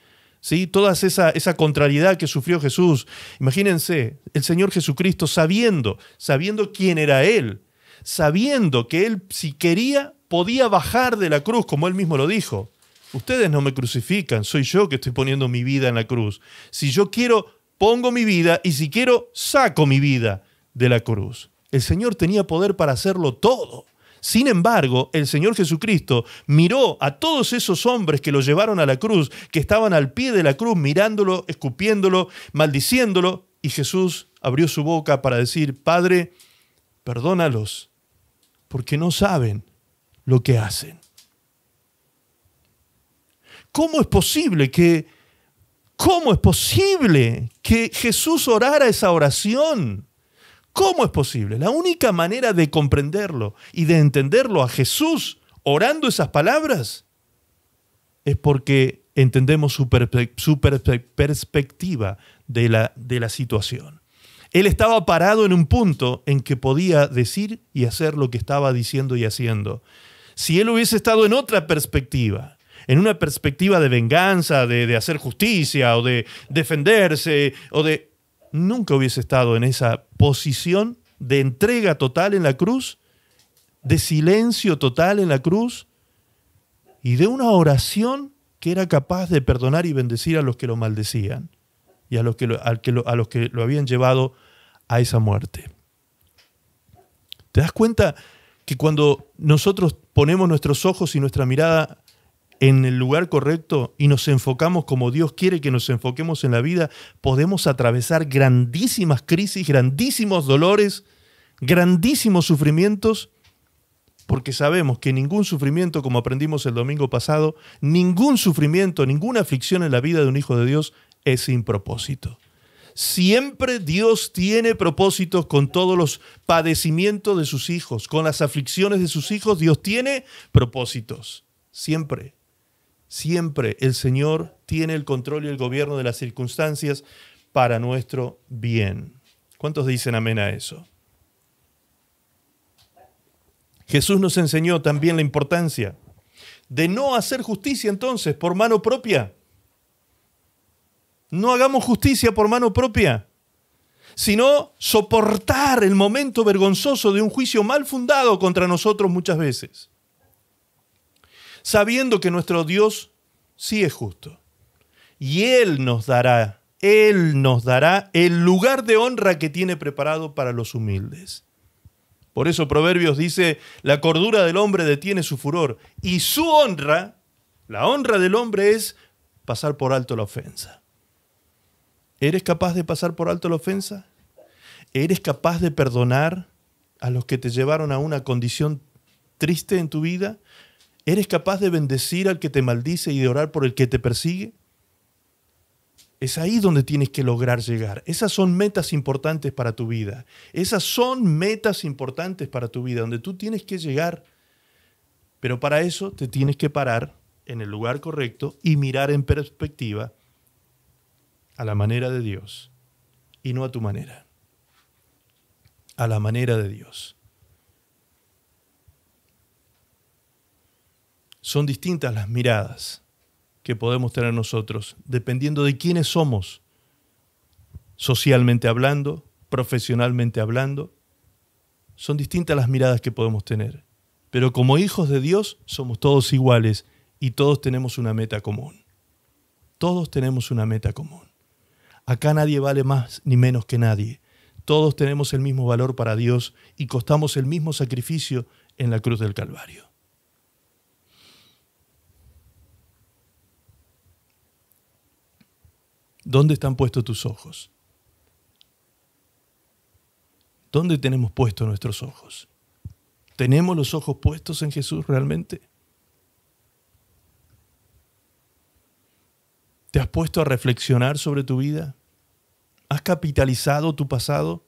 ¿Sí? Toda esa contrariedad que sufrió Jesús. Imagínense, el Señor Jesucristo sabiendo quién era Él, sabiendo que Él, si quería, podía bajar de la cruz, como Él mismo lo dijo. Ustedes no me crucifican, soy yo que estoy poniendo mi vida en la cruz. Si yo quiero, pongo mi vida, y si quiero, saco mi vida de la cruz. El Señor tenía poder para hacerlo todo. Sin embargo, el Señor Jesucristo miró a todos esos hombres que lo llevaron a la cruz, que estaban al pie de la cruz mirándolo, escupiéndolo, maldiciéndolo, y Jesús abrió su boca para decir, Padre, perdónalos, porque no saben lo que hacen. ¿Cómo es posible que Jesús orara esa oración? ¿Cómo es posible? La única manera de comprenderlo y de entenderlo a Jesús orando esas palabras es porque entendemos su perspectiva de la situación. Él estaba parado en un punto en que podía decir y hacer lo que estaba diciendo y haciendo. Si él hubiese estado en otra perspectiva, en una perspectiva de venganza, de hacer justicia o de defenderse nunca hubiese estado en esa posición de entrega total en la cruz, de silencio total en la cruz y de una oración que era capaz de perdonar y bendecir a los que lo maldecían y a los que lo habían llevado a esa muerte. ¿Te das cuenta que cuando nosotros ponemos nuestros ojos y nuestra mirada en el lugar correcto y nos enfocamos como Dios quiere que nos enfoquemos en la vida, podemos atravesar grandísimas crisis, grandísimos dolores, grandísimos sufrimientos, porque sabemos que ningún sufrimiento, como aprendimos el domingo pasado, ningún sufrimiento, ninguna aflicción en la vida de un hijo de Dios es sin propósito. Siempre Dios tiene propósitos con todos los padecimientos de sus hijos, con las aflicciones de sus hijos, Dios tiene propósitos, siempre. Siempre el Señor tiene el control y el gobierno de las circunstancias para nuestro bien. ¿Cuántos dicen amén a eso? Jesús nos enseñó también la importancia de no hacer justicia entonces por mano propia. No hagamos justicia por mano propia, sino soportar el momento vergonzoso de un juicio mal fundado contra nosotros muchas veces, sabiendo que nuestro Dios sí es justo. Y Él nos dará el lugar de honra que tiene preparado para los humildes. Por eso Proverbios dice, la cordura del hombre detiene su furor, y su honra, la honra del hombre es pasar por alto la ofensa. ¿Eres capaz de pasar por alto la ofensa? ¿Eres capaz de perdonar a los que te llevaron a una condición triste en tu vida? ¿Eres capaz de bendecir al que te maldice y de orar por el que te persigue? Es ahí donde tienes que lograr llegar. Esas son metas importantes para tu vida. Esas son metas importantes para tu vida, donde tú tienes que llegar. Pero para eso te tienes que parar en el lugar correcto y mirar en perspectiva a la manera de Dios y no a tu manera. A la manera de Dios. Son distintas las miradas que podemos tener nosotros, dependiendo de quiénes somos, socialmente hablando, profesionalmente hablando. Son distintas las miradas que podemos tener. Pero como hijos de Dios somos todos iguales y todos tenemos una meta común. Todos tenemos una meta común. Acá nadie vale más ni menos que nadie. Todos tenemos el mismo valor para Dios y costamos el mismo sacrificio en la cruz del Calvario. ¿Dónde están puestos tus ojos? ¿Dónde tenemos puestos nuestros ojos? ¿Tenemos los ojos puestos en Jesús realmente? ¿Te has puesto a reflexionar sobre tu vida? ¿Has capitalizado tu pasado?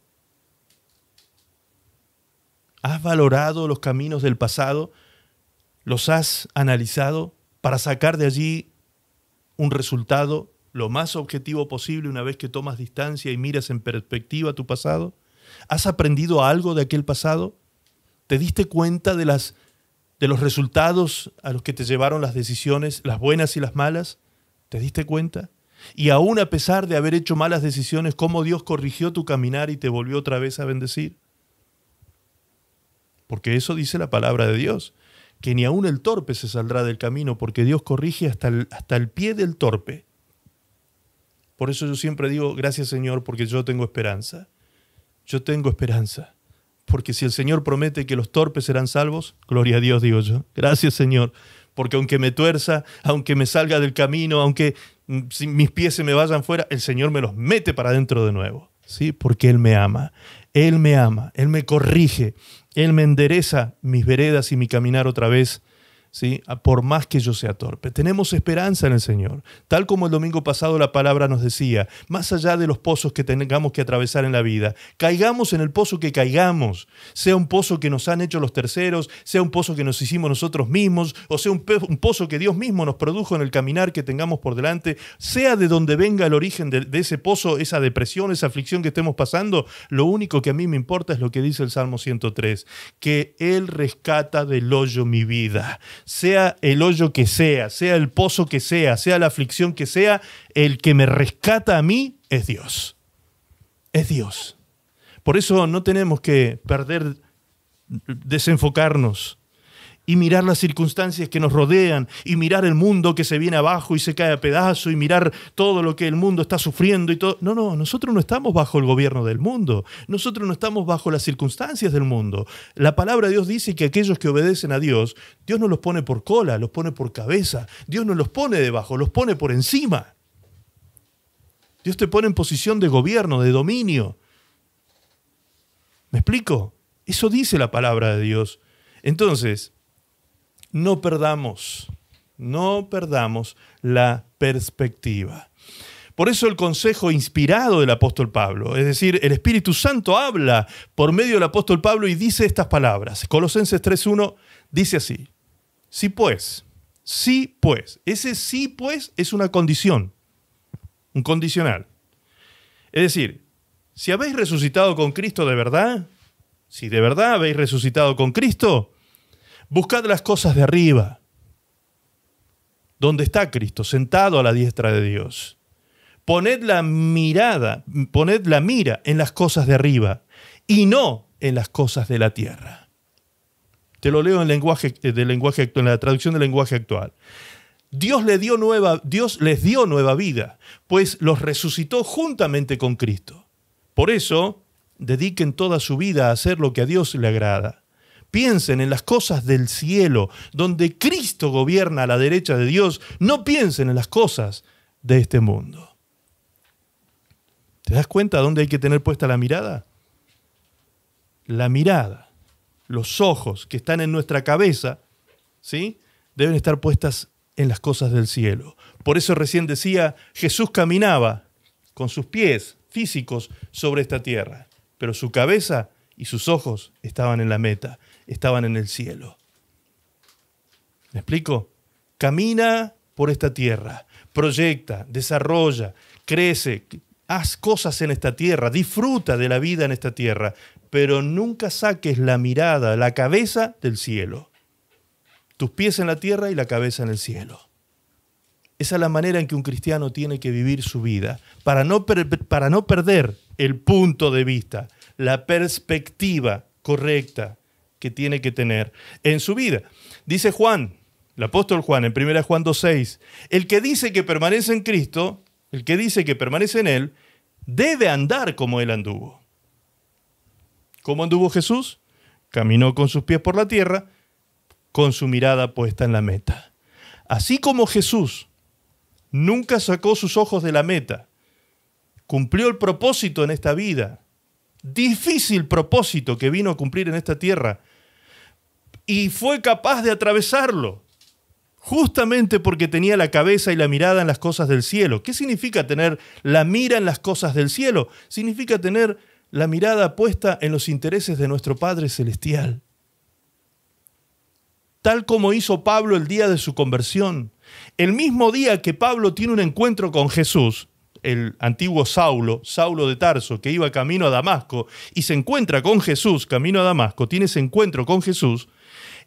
¿Has valorado los caminos del pasado? ¿Los has analizado para sacar de allí un resultado lo más objetivo posible una vez que tomas distancia y miras en perspectiva tu pasado? ¿Has aprendido algo de aquel pasado? ¿Te diste cuenta de los resultados a los que te llevaron las decisiones, las buenas y las malas? ¿Te diste cuenta? Y aún a pesar de haber hecho malas decisiones, ¿cómo Dios corrigió tu caminar y te volvió otra vez a bendecir? Porque eso dice la palabra de Dios, que ni aún el torpe se saldrá del camino, porque Dios corrige hasta el pie del torpe. Por eso yo siempre digo, gracias Señor, porque yo tengo esperanza. Yo tengo esperanza. Porque si el Señor promete que los torpes serán salvos, gloria a Dios, digo yo. Gracias Señor, porque aunque me tuerza, aunque me salga del camino, aunque mis pies se me vayan fuera, el Señor me los mete para adentro de nuevo. ¿Sí? Porque Él me ama. Él me ama. Él me corrige. Él me endereza mis veredas y mi caminar otra vez. ¿Sí? Por más que yo sea torpe. Tenemos esperanza en el Señor. Tal como el domingo pasado la palabra nos decía, más allá de los pozos que tengamos que atravesar en la vida, caigamos en el pozo que caigamos, sea un pozo que nos han hecho los terceros, sea un pozo que nos hicimos nosotros mismos, o sea un pozo que Dios mismo nos produjo en el caminar que tengamos por delante, sea de donde venga el origen de ese pozo, esa depresión, esa aflicción que estemos pasando, lo único que a mí me importa es lo que dice el Salmo 103, que Él rescata del hoyo mi vida. Sea el hoyo que sea el pozo que sea la aflicción que sea, el que me rescata a mí es Dios. Es Dios. Por eso no tenemos que desenfocarnos y mirar las circunstancias que nos rodean y mirar el mundo que se viene abajo y se cae a pedazos y mirar todo lo que el mundo está sufriendo y todo. No, nosotros no estamos bajo el gobierno del mundo. Nosotros no estamos bajo las circunstancias del mundo. La palabra de Dios dice que aquellos que obedecen a Dios, Dios no los pone por cola, los pone por cabeza. Dios no los pone debajo, los pone por encima. Dios te pone en posición de gobierno, de dominio. ¿Me explico? Eso dice la palabra de Dios. Entonces, no perdamos la perspectiva. Por eso el consejo inspirado del apóstol Pablo, es decir, el Espíritu Santo habla por medio del apóstol Pablo y dice estas palabras. Colosenses 3:1 dice así, sí pues, ese sí pues es una condición, un condicional. Es decir, si habéis resucitado con Cristo de verdad, si de verdad habéis resucitado con Cristo, buscad las cosas de arriba, donde está Cristo, sentado a la diestra de Dios. Poned la mira en las cosas de arriba y no en las cosas de la tierra. Te lo leo en la traducción del lenguaje actual. Dios les dio nueva vida, pues los resucitó juntamente con Cristo. Por eso, dediquen toda su vida a hacer lo que a Dios le agrada. Piensen en las cosas del cielo, donde Cristo gobierna a la derecha de Dios. No piensen en las cosas de este mundo. ¿Te das cuenta dónde hay que tener puesta la mirada? La mirada, los ojos que están en nuestra cabeza, ¿sí? Deben estar puestas en las cosas del cielo. Por eso recién decía, Jesús caminaba con sus pies físicos sobre esta tierra, pero su cabeza y sus ojos estaban en la meta, estaban en el cielo. ¿Me explico? Camina por esta tierra, proyecta, desarrolla, crece, haz cosas en esta tierra, disfruta de la vida en esta tierra, pero nunca saques la mirada, la cabeza del cielo. Tus pies en la tierra y la cabeza en el cielo. Esa es la manera en que un cristiano tiene que vivir su vida, para no perder el punto de vista, la perspectiva correcta que tiene que tener en su vida. Dice Juan, el apóstol Juan, en 1 Juan 2:6, el que dice que permanece en Cristo, el que dice que permanece en Él, debe andar como Él anduvo. ¿Cómo anduvo Jesús? Caminó con sus pies por la tierra, con su mirada puesta en la meta. Así como Jesús nunca sacó sus ojos de la meta, cumplió el propósito en esta vida, difícil propósito que vino a cumplir en esta tierra, y fue capaz de atravesarlo, justamente porque tenía la cabeza y la mirada en las cosas del cielo. ¿Qué significa tener la mira en las cosas del cielo? Significa tener la mirada puesta en los intereses de nuestro Padre Celestial. Tal como hizo Pablo el día de su conversión. El mismo día que Pablo tiene un encuentro con Jesús, el antiguo Saulo de Tarso, que iba camino a Damasco, y se encuentra con Jesús camino a Damasco, tiene ese encuentro con Jesús.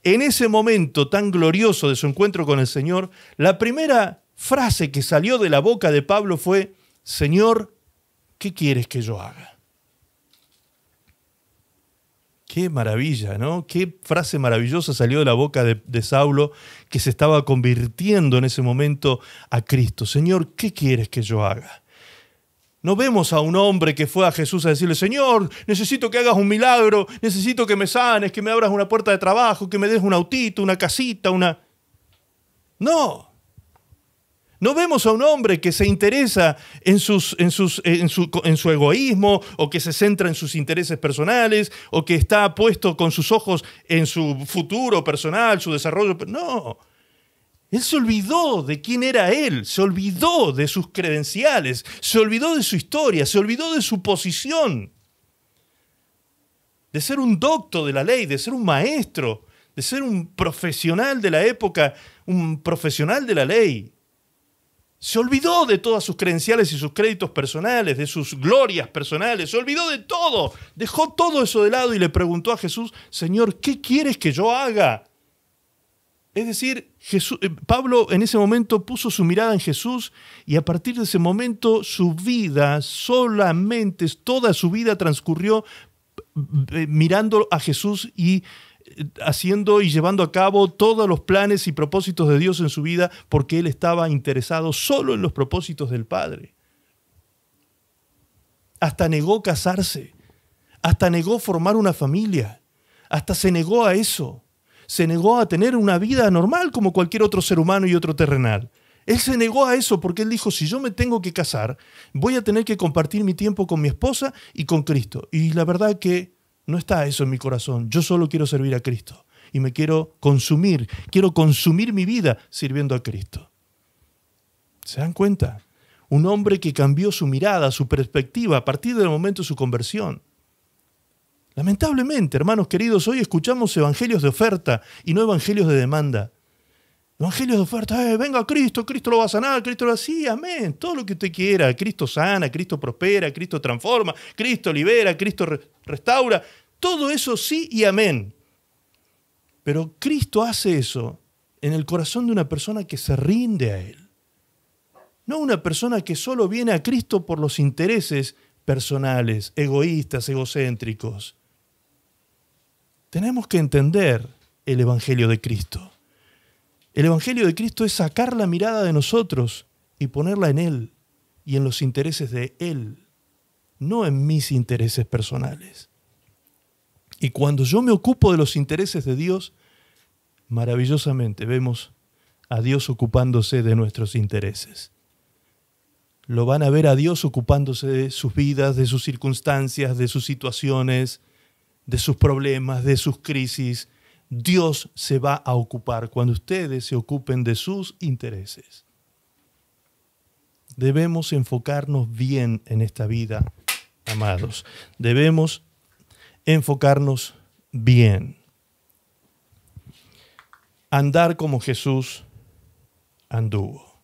En ese momento tan glorioso de su encuentro con el Señor, la primera frase que salió de la boca de Pablo fue: Señor, ¿qué quieres que yo haga? Qué maravilla, ¿no? Qué frase maravillosa salió de la boca de Saulo, que se estaba convirtiendo en ese momento a Cristo. Señor, ¿qué quieres que yo haga? No vemos a un hombre que fue a Jesús a decirle: Señor, necesito que hagas un milagro, necesito que me sanes, que me abras una puerta de trabajo, que me des un autito, una casita, una... No. No vemos a un hombre que se interesa en su egoísmo, o que se centra en sus intereses personales, o que está puesto con sus ojos en su futuro personal, su desarrollo. No. Él se olvidó de quién era él, se olvidó de sus credenciales, se olvidó de su historia, se olvidó de su posición, de ser un docto de la ley, de ser un maestro, de ser un profesional de la época, un profesional de la ley. Se olvidó de todas sus credenciales y sus créditos personales, de sus glorias personales, se olvidó de todo, dejó todo eso de lado y le preguntó a Jesús: Señor, ¿qué quieres que yo haga? Es decir, Pablo en ese momento puso su mirada en Jesús, y a partir de ese momento su vida, solamente toda su vida transcurrió mirando a Jesús y haciendo y llevando a cabo todos los planes y propósitos de Dios en su vida, porque él estaba interesado solo en los propósitos del Padre. Hasta negó casarse, hasta negó formar una familia, hasta se negó a eso. Se negó a tener una vida normal como cualquier otro ser humano y otro terrenal. Él se negó a eso porque él dijo: si yo me tengo que casar, voy a tener que compartir mi tiempo con mi esposa y con Cristo. Y la verdad que no está eso en mi corazón. Yo solo quiero servir a Cristo y me quiero consumir mi vida sirviendo a Cristo. ¿Se dan cuenta? Un hombre que cambió su mirada, su perspectiva a partir del momento de su conversión. Lamentablemente, hermanos queridos, hoy escuchamos evangelios de oferta y no evangelios de demanda. Evangelios de oferta: venga Cristo, Cristo lo va a sanar, Cristo lo va a... Sí, amén, todo lo que usted quiera. Cristo sana, Cristo prospera, Cristo transforma, Cristo libera, Cristo restaura. Todo eso sí y amén. Pero Cristo hace eso en el corazón de una persona que se rinde a Él. No una persona que solo viene a Cristo por los intereses personales, egoístas, egocéntricos. Tenemos que entender el Evangelio de Cristo. El Evangelio de Cristo es sacar la mirada de nosotros y ponerla en Él y en los intereses de Él, no en mis intereses personales. Y cuando yo me ocupo de los intereses de Dios, maravillosamente vemos a Dios ocupándose de nuestros intereses. Lo van a ver a Dios ocupándose de sus vidas, de sus circunstancias, de sus situaciones, de sus problemas, de sus crisis, Dios se va a ocupar cuando ustedes se ocupen de sus intereses. Debemos enfocarnos bien en esta vida, amados. Debemos enfocarnos bien. Andar como Jesús anduvo.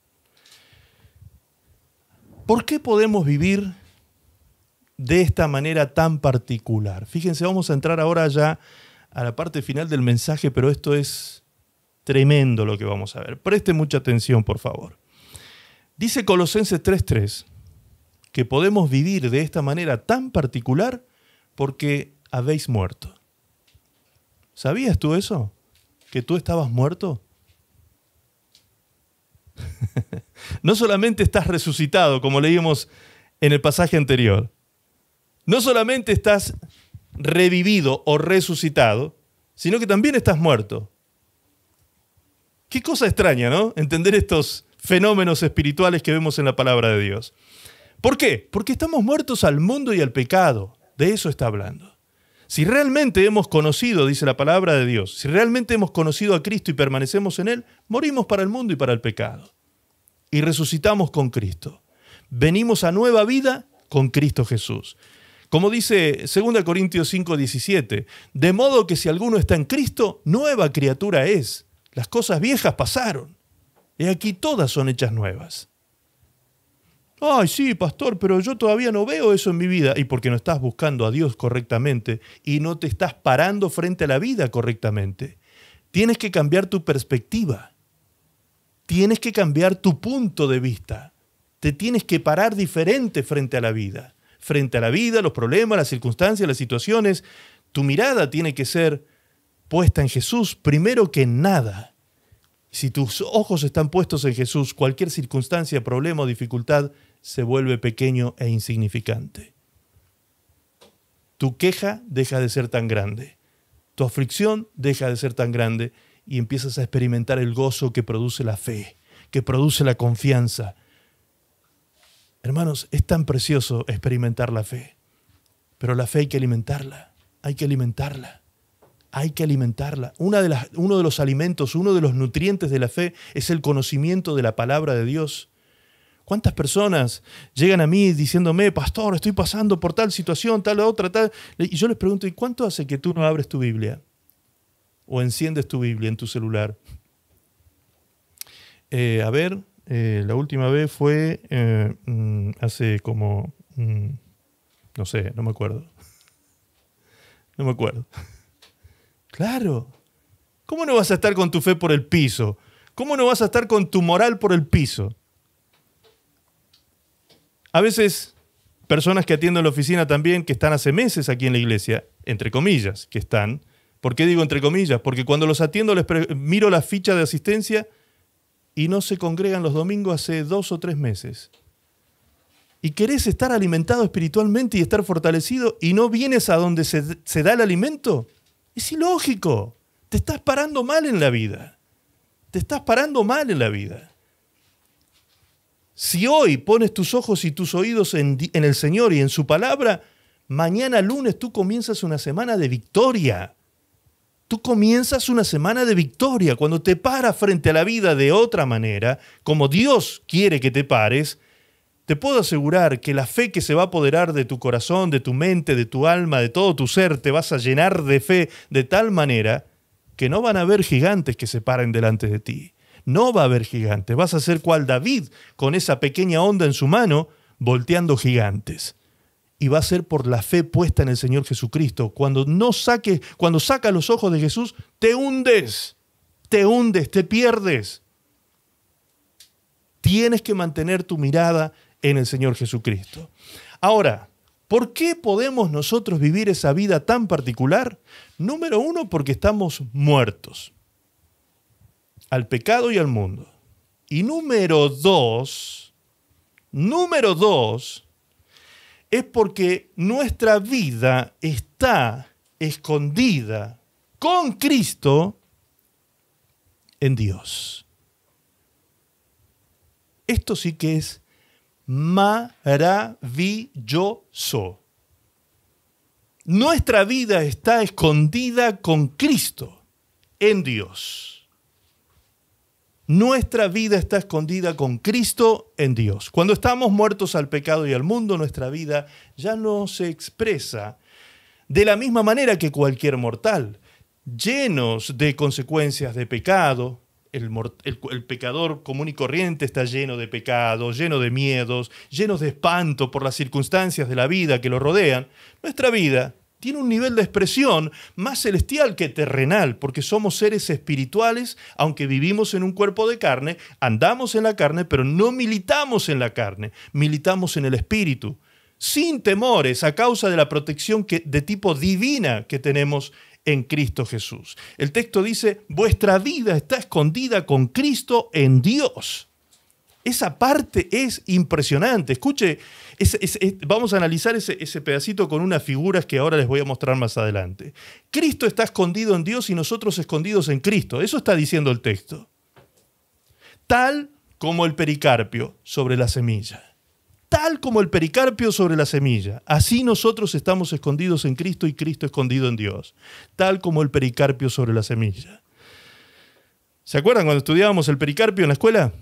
¿Por qué podemos vivir de esta manera tan particular? Fíjense, vamos a entrar ahora ya a la parte final del mensaje, pero esto es tremendo lo que vamos a ver. Preste mucha atención, por favor. Dice Colosenses 3:3 que podemos vivir de esta manera tan particular porque habéis muerto. ¿Sabías tú eso? ¿Que tú estabas muerto? No solamente estás resucitado, como leímos en el pasaje anterior. No solamente estás revivido o resucitado, sino que también estás muerto. Qué cosa extraña, ¿no? Entender estos fenómenos espirituales que vemos en la palabra de Dios. ¿Por qué? Porque estamos muertos al mundo y al pecado. De eso está hablando. Si realmente hemos conocido, dice la palabra de Dios, si realmente hemos conocido a Cristo y permanecemos en Él, morimos para el mundo y para el pecado. Y resucitamos con Cristo. Venimos a nueva vida con Cristo Jesús. Como dice 2 Corintios 5:17, de modo que si alguno está en Cristo, nueva criatura es. Las cosas viejas pasaron. Y aquí todas son hechas nuevas. Ay, sí, pastor, pero yo todavía no veo eso en mi vida. Y porque no estás buscando a Dios correctamente y no te estás parando frente a la vida correctamente. Tienes que cambiar tu perspectiva. Tienes que cambiar tu punto de vista. Te tienes que parar diferente frente a la vida. Frente a la vida, los problemas, las circunstancias, las situaciones. Tu mirada tiene que ser puesta en Jesús primero que en nada. Si tus ojos están puestos en Jesús, cualquier circunstancia, problema o dificultad se vuelve pequeño e insignificante. Tu queja deja de ser tan grande. Tu aflicción deja de ser tan grande y empiezas a experimentar el gozo que produce la fe, que produce la confianza. Hermanos, es tan precioso experimentar la fe, pero la fe hay que alimentarla, hay que alimentarla. Hay que alimentarla. Uno de los alimentos, uno de los nutrientes de la fe es el conocimiento de la palabra de Dios. ¿Cuántas personas llegan a mí diciéndome, pastor, estoy pasando por tal situación, tal otra, tal? Y yo les pregunto, ¿y cuánto hace que tú no abres tu Biblia? ¿O enciendes tu Biblia en tu celular? La última vez fue hace como, no sé, no me acuerdo. No me acuerdo. Claro. ¿Cómo no vas a estar con tu fe por el piso? ¿Cómo no vas a estar con tu moral por el piso? A veces, personas que atienden la oficina también, que están hace meses aquí en la iglesia, entre comillas, que están. ¿Por qué digo entre comillas? Porque cuando los atiendo miro la ficha de asistencia y no se congregan los domingos hace 2 o 3 meses. Y querés estar alimentado espiritualmente y estar fortalecido y no vienes a donde se da el alimento. Es ilógico. Te estás parando mal en la vida. Te estás parando mal en la vida. Si hoy pones tus ojos y tus oídos en el Señor y en su palabra, mañana lunes tú comienzas una semana de victoria. Tú comienzas una semana de victoria. Cuando te paras frente a la vida de otra manera, como Dios quiere que te pares, te puedo asegurar que la fe que se va a apoderar de tu corazón, de tu mente, de tu alma, de todo tu ser, te vas a llenar de fe de tal manera que no van a haber gigantes que se paren delante de ti. No va a haber gigantes. Vas a ser cual David con esa pequeña onda en su mano, volteando gigantes. Y va a ser por la fe puesta en el Señor Jesucristo. Cuando sacas los ojos de Jesús, te hundes, te pierdes. Tienes que mantener tu mirada en el Señor Jesucristo. Ahora, ¿por qué podemos nosotros vivir esa vida tan particular? Número 1, porque estamos muertos al pecado y al mundo. Y número 2, es porque nuestra vida está escondida con Cristo en Dios. Esto sí que es maravilloso. Nuestra vida está escondida con Cristo en Dios. Nuestra vida está escondida con Cristo en Dios. Cuando estamos muertos al pecado y al mundo, nuestra vida ya no se expresa de la misma manera que cualquier mortal, llenos de consecuencias de pecado. El pecador común y corriente está lleno de pecados, lleno de miedos, lleno de espanto por las circunstancias de la vida que lo rodean. Nuestra vida tiene un nivel de expresión más celestial que terrenal, porque somos seres espirituales, aunque vivimos en un cuerpo de carne, andamos en la carne, pero no militamos en la carne, militamos en el espíritu, sin temores, a causa de la protección de tipo divina que tenemos en Cristo Jesús. El texto dice, vuestra vida está escondida con Cristo en Dios. Esa parte es impresionante. Escuche, vamos a analizar ese pedacito con unas figuras que ahora les voy a mostrar más adelante. Cristo está escondido en Dios y nosotros escondidos en Cristo. Eso está diciendo el texto. Tal como el pericarpio sobre la semilla. Tal como el pericarpio sobre la semilla, así nosotros estamos escondidos en Cristo y Cristo escondido en Dios. Tal como el pericarpio sobre la semilla. ¿Se acuerdan cuando estudiábamos el pericarpio en la escuela?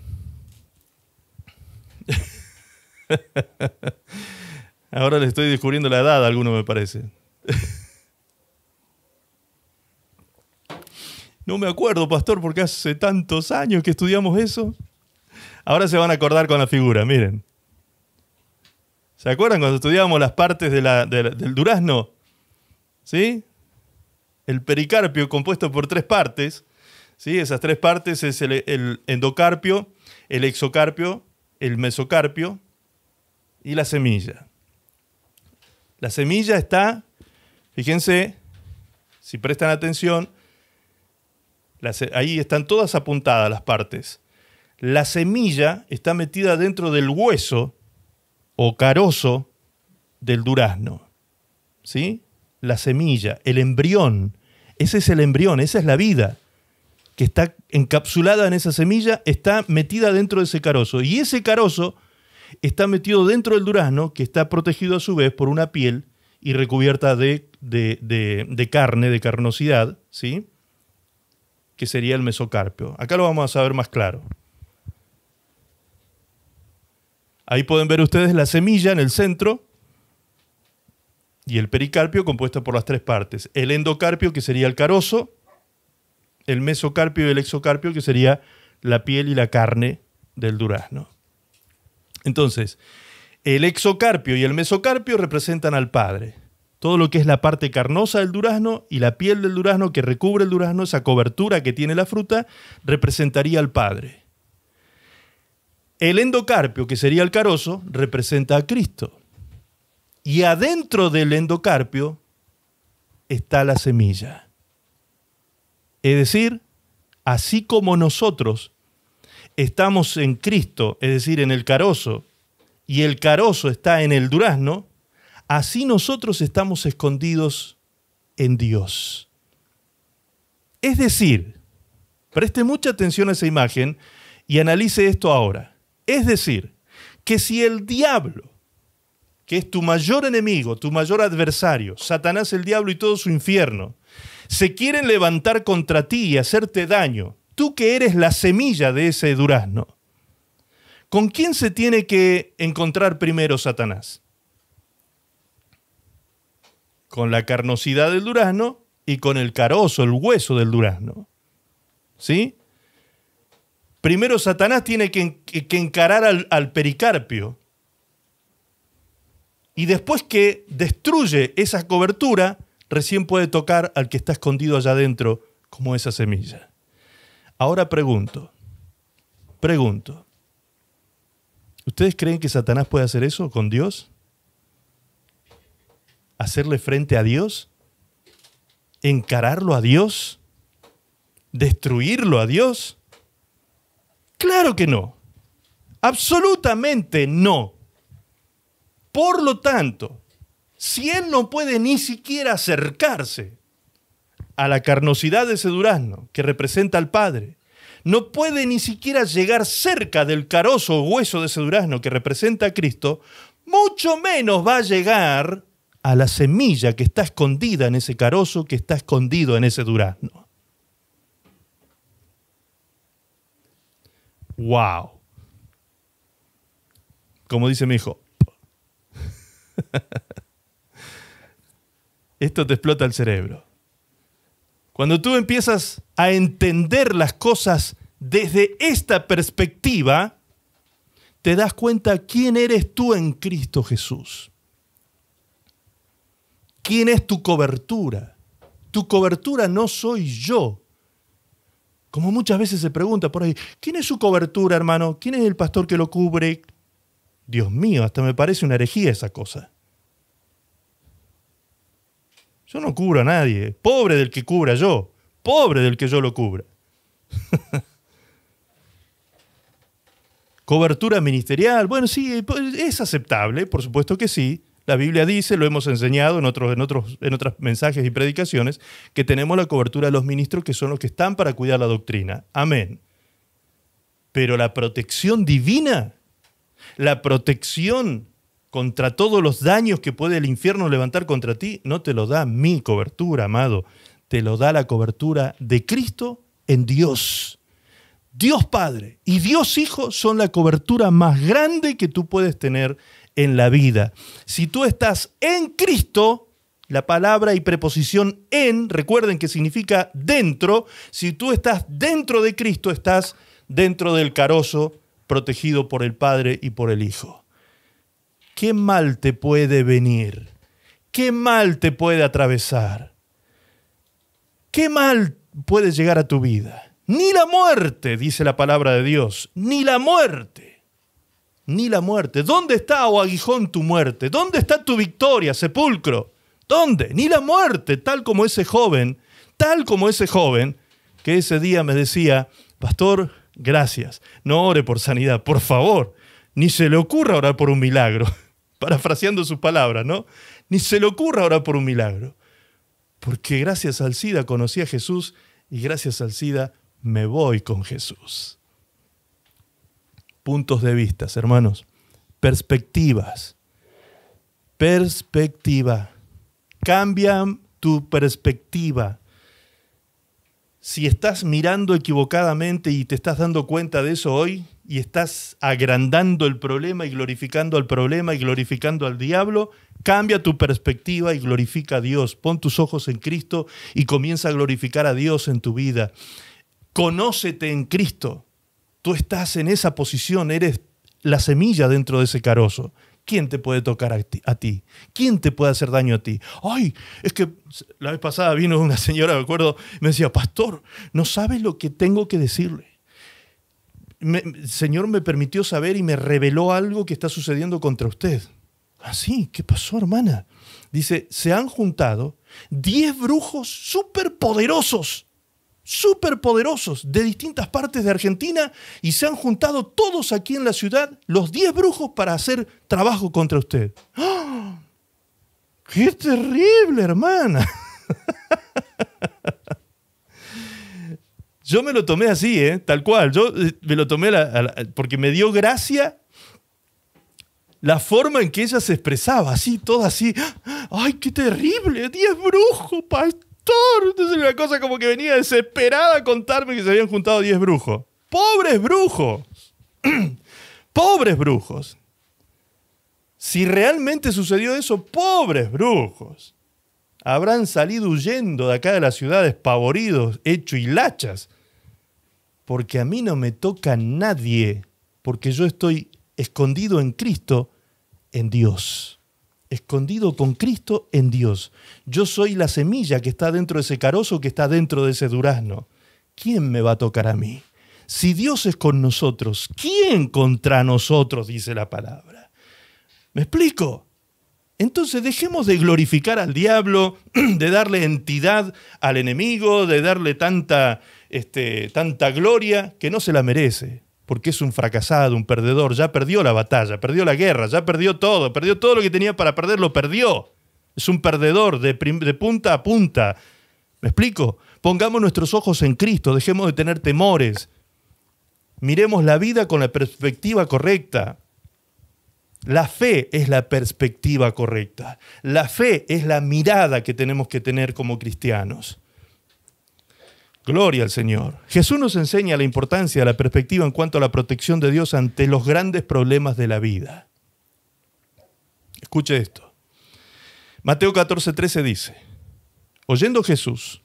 Ahora le estoy descubriendo la edad a alguno, me parece. No me acuerdo, pastor, porque hace tantos años que estudiamos eso. Ahora se van a acordar con la figura, miren. ¿Se acuerdan cuando estudiábamos las partes del durazno? ¿Sí? El pericarpio compuesto por 3 partes. ¿Sí? Esas 3 partes es el endocarpio, el exocarpio, el mesocarpio y la semilla. La semilla está, fíjense, si prestan atención, ahí están todas apuntadas las partes. La semilla está metida dentro del hueso o carozo del durazno, ¿sí? La semilla, el embrión, ese es el embrión, esa es la vida que está encapsulada en esa semilla, está metida dentro de ese carozo, y ese carozo está metido dentro del durazno, que está protegido a su vez por una piel y recubierta de carne, de carnosidad, ¿sí? Que sería el mesocarpio. Acá lo vamos a ver más claro. Ahí pueden ver ustedes la semilla en el centro y el pericarpio compuesto por las 3 partes. El endocarpio, que sería el carozo, el mesocarpio y el exocarpio, que sería la piel y la carne del durazno. Entonces, el exocarpio y el mesocarpio representan al Padre. Todo lo que es la parte carnosa del durazno y la piel del durazno que recubre el durazno, esa cobertura que tiene la fruta, representaría al Padre. El endocarpio, que sería el carozo, representa a Cristo. Y adentro del endocarpio está la semilla. Es decir, así como nosotros estamos en Cristo, es decir, en el carozo, y el carozo está en el durazno, así nosotros estamos escondidos en Dios. Es decir, preste mucha atención a esa imagen y analice esto ahora. Es decir, que si el diablo, que es tu mayor enemigo, tu mayor adversario, Satanás, el diablo y todo su infierno, se quieren levantar contra ti y hacerte daño, tú que eres la semilla de ese durazno, ¿con quién se tiene que encontrar primero Satanás? Con la carnosidad del durazno y con el carozo, el hueso del durazno. ¿Sí? Primero Satanás tiene que encarar al pericarpio. Y después que destruye esa cobertura, recién puede tocar al que está escondido allá adentro, como esa semilla. Ahora pregunto, ¿ustedes creen que Satanás puede hacer eso con Dios? ¿Hacerle frente a Dios? ¿Encararlo a Dios? ¿Destruirlo a Dios? Claro que no. Absolutamente no. Por lo tanto, si él no puede ni siquiera acercarse a la carnosidad de ese durazno que representa al Padre, no puede ni siquiera llegar cerca del carozo o hueso de ese durazno que representa a Cristo, mucho menos va a llegar a la semilla que está escondida en ese carozo, que está escondido en ese durazno. ¡Wow! Como dice mi hijo. Esto te explota el cerebro. Cuando tú empiezas a entender las cosas desde esta perspectiva, te das cuenta quién eres tú en Cristo Jesús. ¿Quién es tu cobertura? Tu cobertura no soy yo. Como muchas veces se pregunta por ahí, ¿quién es su cobertura, hermano? ¿Quién es el pastor que lo cubre? Dios mío, hasta me parece una herejía esa cosa. Yo no cubro a nadie. Pobre del que cubra yo. Pobre del que yo lo cubra. Cobertura ministerial. Bueno, sí, es aceptable, por supuesto que sí. La Biblia dice, lo hemos enseñado en otros mensajes y predicaciones, que tenemos la cobertura de los ministros que son los que están para cuidar la doctrina. Amén. Pero la protección divina, la protección contra todos los daños que puede el infierno levantar contra ti, no te lo da mi cobertura, amado. Te lo da la cobertura de Cristo en Dios. Dios Padre y Dios Hijo son la cobertura más grande que tú puedes tener en la vida. Si tú estás en Cristo, la palabra y preposición en, recuerden que significa dentro. Si tú estás dentro de Cristo, estás dentro del carozo, protegido por el Padre y por el Hijo. ¿Qué mal te puede venir? ¿Qué mal te puede atravesar? ¿Qué mal puede llegar a tu vida? Ni la muerte, dice la palabra de Dios, ni la muerte. Ni la muerte. ¿Dónde está, oh aguijón, tu muerte? ¿Dónde está tu victoria, sepulcro? ¿Dónde? Ni la muerte, tal como ese joven, que ese día me decía, pastor, gracias, no ore por sanidad, por favor, ni se le ocurra orar por un milagro. Parafraseando sus palabras, ¿no? Ni se le ocurra orar por un milagro. Porque gracias al SIDA conocí a Jesús y gracias al SIDA me voy con Jesús. Puntos de vista, hermanos. Perspectivas. Perspectiva. Cambia tu perspectiva. Si estás mirando equivocadamente y te estás dando cuenta de eso hoy y estás agrandando el problema y glorificando al problema y glorificando al diablo, cambia tu perspectiva y glorifica a Dios. Pon tus ojos en Cristo y comienza a glorificar a Dios en tu vida. Conócete en Cristo. Tú estás en esa posición, eres la semilla dentro de ese carozo. ¿Quién te puede tocar a ti? ¿Quién te puede hacer daño a ti? Ay, es que la vez pasada vino una señora, me acuerdo, me decía, pastor, no sabes lo que tengo que decirle. El Señor me permitió saber y me reveló algo que está sucediendo contra usted. ¿Ah, sí? ¿Qué pasó, hermana? Dice, se han juntado 10 brujos superpoderosos de distintas partes de Argentina y se han juntado todos aquí en la ciudad, los 10 brujos, para hacer trabajo contra usted. ¡Oh! ¡Qué terrible, hermana! Yo me lo tomé así, tal cual. Yo me lo tomé porque me dio gracia la forma en que ella se expresaba, así, toda así. ¡Ay, qué terrible! 10 brujos, pastor. Entonces una cosa como que venía desesperada a contarme que se habían juntado 10 brujos. ¡Pobres brujos! ¡Pobres brujos! Si realmente sucedió eso, ¡pobres brujos! Habrán salido huyendo de acá de la ciudad despavoridos, hecho hilachas. Porque a mí no me toca nadie, porque yo estoy escondido en Cristo, en Dios. Escondido con Cristo en Dios. Yo soy la semilla que está dentro de ese carozo, que está dentro de ese durazno. ¿Quién me va a tocar a mí? Si Dios es con nosotros, ¿quién contra nosotros? Dice la palabra. ¿Me explico? Entonces dejemos de glorificar al diablo, de darle entidad al enemigo, de darle tanta gloria que no se la merece. Porque es un fracasado, un perdedor, ya perdió la batalla, perdió la guerra, ya perdió todo lo que tenía para perder, lo perdió. Es un perdedor de punta a punta. ¿Me explico? Pongamos nuestros ojos en Cristo, dejemos de tener temores. Miremos la vida con la perspectiva correcta. La fe es la perspectiva correcta. La fe es la mirada que tenemos que tener como cristianos. Gloria al Señor. Jesús nos enseña la importancia de la perspectiva en cuanto a la protección de Dios ante los grandes problemas de la vida. Escuche esto. Mateo 14:13 dice, oyéndolo Jesús,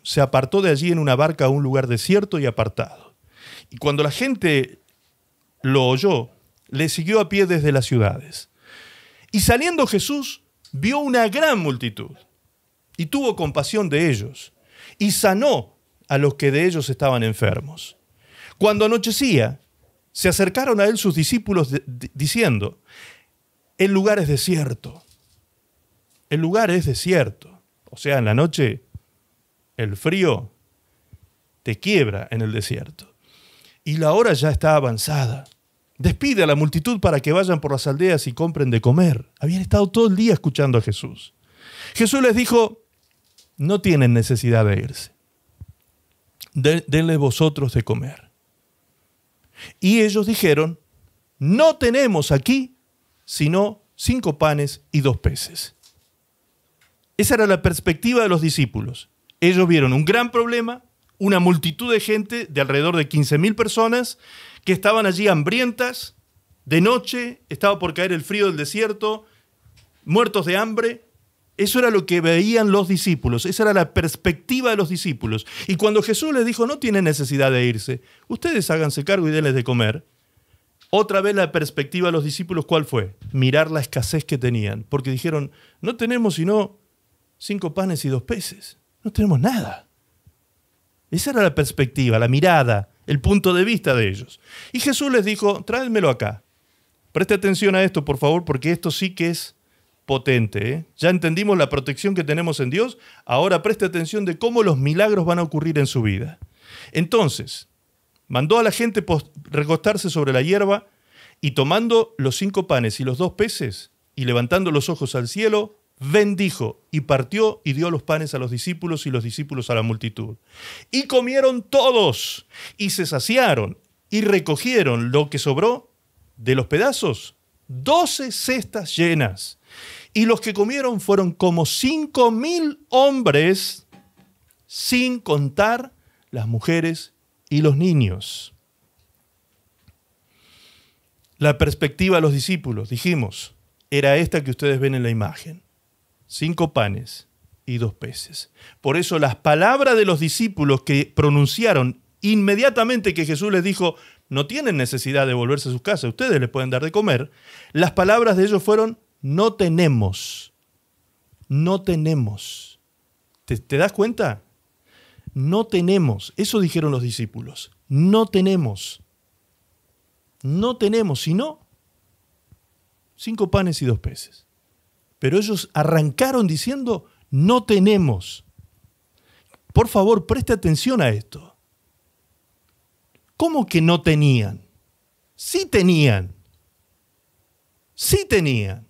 se apartó de allí en una barca a un lugar desierto y apartado. Y cuando la gente lo oyó, le siguió a pie desde las ciudades. Y saliendo Jesús, vio una gran multitud y tuvo compasión de ellos y sanó a los que de ellos estaban enfermos. Cuando anochecía, se acercaron a él sus discípulos diciendo, el lugar es desierto. El lugar es desierto. O sea, en la noche el frío te quiebra en el desierto. Y la hora ya está avanzada. Despide a la multitud para que vayan por las aldeas y compren de comer. Habían estado todo el día escuchando a Jesús. Jesús les dijo, no tienen necesidad de irse. Denle vosotros de comer. Y ellos dijeron, no tenemos aquí sino 5 panes y 2 peces. Esa era la perspectiva de los discípulos. Ellos vieron un gran problema, una multitud de gente de alrededor de 15.000 personas que estaban allí hambrientas, de noche, estaba por caer el frío del desierto, muertos de hambre. Eso era lo que veían los discípulos, esa era la perspectiva de los discípulos. Y cuando Jesús les dijo, no tienen necesidad de irse, ustedes háganse cargo y denles de comer, otra vez la perspectiva de los discípulos, ¿cuál fue? Mirar la escasez que tenían, porque dijeron, no tenemos sino 5 panes y 2 peces, no tenemos nada. Esa era la perspectiva, la mirada, el punto de vista de ellos. Y Jesús les dijo, tráemelo acá. Preste atención a esto, por favor, porque esto sí que es potente, ¿eh? Ya entendimos la protección que tenemos en Dios, ahora preste atención de cómo los milagros van a ocurrir en su vida. Entonces, mandó a la gente recostarse sobre la hierba y tomando los 5 panes y los 2 peces y levantando los ojos al cielo, bendijo y partió y dio los panes a los discípulos y los discípulos a la multitud. Y comieron todos y se saciaron y recogieron lo que sobró de los pedazos, 12 cestas llenas. Y los que comieron fueron como 5.000 hombres, sin contar las mujeres y los niños. La perspectiva de los discípulos, dijimos, era esta que ustedes ven en la imagen. 5 panes y 2 peces. Por eso las palabras de los discípulos que pronunciaron inmediatamente que Jesús les dijo, no tienen necesidad de volverse a sus casas, ustedes les pueden dar de comer, las palabras de ellos fueron, no tenemos. No tenemos. ¿Te das cuenta? No tenemos. Eso dijeron los discípulos. No tenemos. No tenemos, sino 5 panes y 2 peces. Pero ellos arrancaron diciendo, no tenemos. Por favor, preste atención a esto. ¿Cómo que no tenían? Sí tenían. Sí tenían.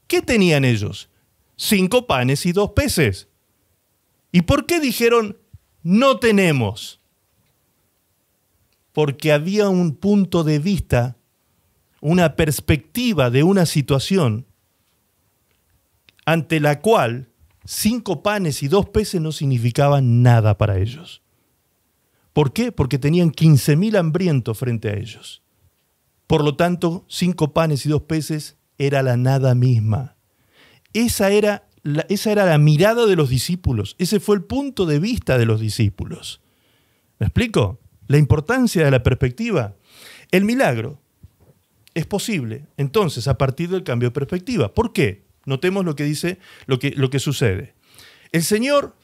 ¿Qué tenían ellos? 5 panes y 2 peces. ¿Y por qué dijeron, no tenemos? Porque había un punto de vista, una perspectiva de una situación ante la cual 5 panes y 2 peces no significaban nada para ellos. ¿Por qué? Porque tenían 15.000 hambrientos frente a ellos. Por lo tanto, 5 panes y 2 peces era la nada misma. Esa era la mirada de los discípulos. Ese fue el punto de vista de los discípulos. ¿Me explico? La importancia de la perspectiva. El milagro es posible, entonces, a partir del cambio de perspectiva. ¿Por qué? Notemos lo que dice, lo que sucede. El Señor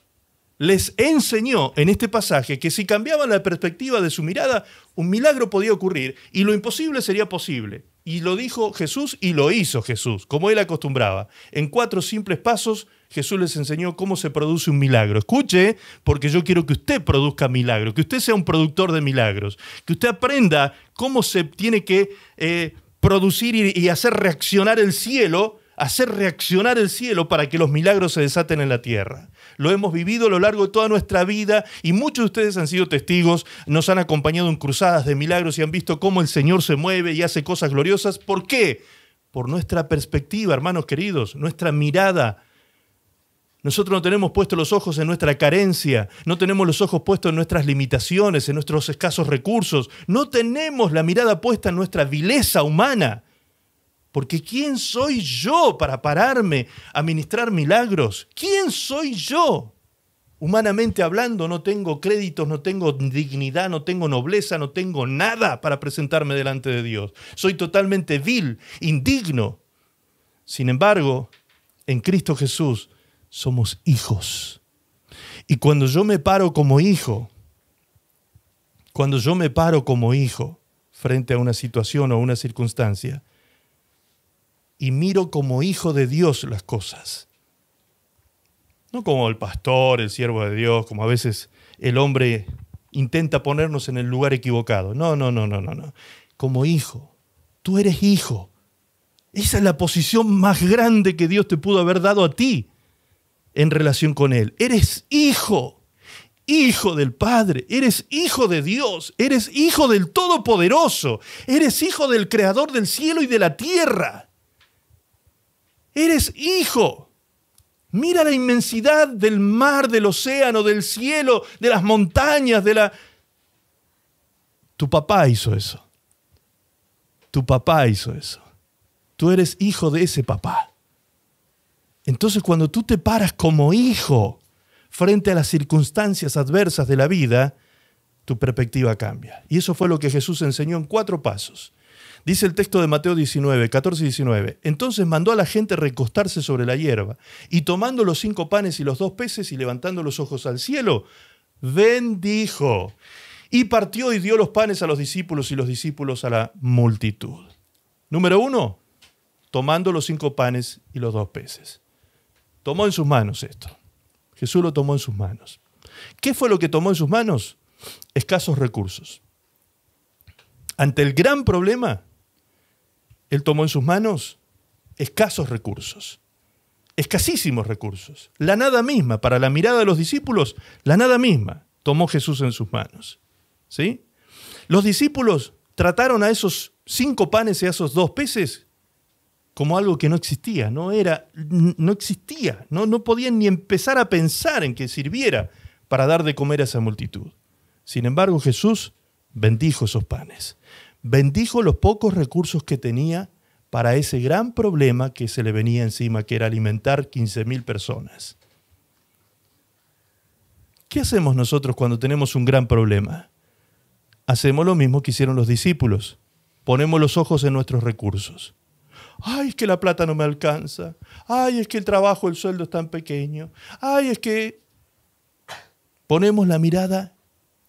les enseñó en este pasaje que si cambiaban la perspectiva de su mirada, un milagro podía ocurrir y lo imposible sería posible. Y lo dijo Jesús y lo hizo Jesús, como él acostumbraba. En 4 simples pasos, Jesús les enseñó cómo se produce un milagro. Escuche, porque yo quiero que usted produzca milagros, que usted sea un productor de milagros, que usted aprenda cómo se tiene que producir y hacer reaccionar el cielo para que los milagros se desaten en la tierra. Lo hemos vivido a lo largo de toda nuestra vida y muchos de ustedes han sido testigos, nos han acompañado en cruzadas de milagros y han visto cómo el Señor se mueve y hace cosas gloriosas. ¿Por qué? Por nuestra perspectiva, hermanos queridos, nuestra mirada. Nosotros no tenemos puestos los ojos en nuestra carencia, no tenemos los ojos puestos en nuestras limitaciones, en nuestros escasos recursos, no tenemos la mirada puesta en nuestra vileza humana. Porque ¿quién soy yo para pararme a ministrar milagros? ¿Quién soy yo? Humanamente hablando, no tengo créditos, no tengo dignidad, no tengo nobleza, no tengo nada para presentarme delante de Dios. Soy totalmente vil, indigno. Sin embargo, en Cristo Jesús somos hijos. Y cuando yo me paro como hijo, frente a una situación o una circunstancia, y miro como hijo de Dios las cosas, no como el pastor, el siervo de Dios, como a veces el hombre intenta ponernos en el lugar equivocado. No. Como hijo. Tú eres hijo. Esa es la posición más grande que Dios te pudo haber dado a ti en relación con Él. Eres hijo. Hijo del Padre. Eres hijo de Dios. Eres hijo del Todopoderoso. Eres hijo del Creador del cielo y de la tierra. Eres hijo. Mira la inmensidad del mar, del océano, del cielo, de las montañas, Tu papá hizo eso. Tu papá hizo eso. Tú eres hijo de ese papá. Entonces, cuando tú te paras como hijo frente a las circunstancias adversas de la vida, tu perspectiva cambia. Y eso fue lo que Jesús enseñó en 4 pasos. Dice el texto de Mateo 19, 14 y 19. Entonces mandó a la gente recostarse sobre la hierba, y tomando los 5 panes y los 2 peces y levantando los ojos al cielo, bendijo. Y partió y dio los panes a los discípulos y los discípulos a la multitud. Número 1, tomando los 5 panes y los 2 peces. Tomó en sus manos esto. Jesús lo tomó en sus manos. ¿Qué fue lo que tomó en sus manos? Escasos recursos. Ante el gran problema, Él tomó en sus manos escasos recursos, escasísimos recursos. La nada misma, para la mirada de los discípulos, la nada misma tomó Jesús en sus manos. ¿Sí? Los discípulos trataron a esos 5 panes y a esos 2 peces como algo que no existía, no existía, no podían ni empezar a pensar en que sirviera para dar de comer a esa multitud. Sin embargo, Jesús bendijo esos panes. Bendijo los pocos recursos que tenía para ese gran problema que se le venía encima, que era alimentar 15.000 personas. ¿Qué hacemos nosotros cuando tenemos un gran problema? Hacemos lo mismo que hicieron los discípulos. Ponemos los ojos en nuestros recursos. Ay, es que la plata no me alcanza. Ay, es que el trabajo, el sueldo es tan pequeño. Ay, es que... Ponemos la mirada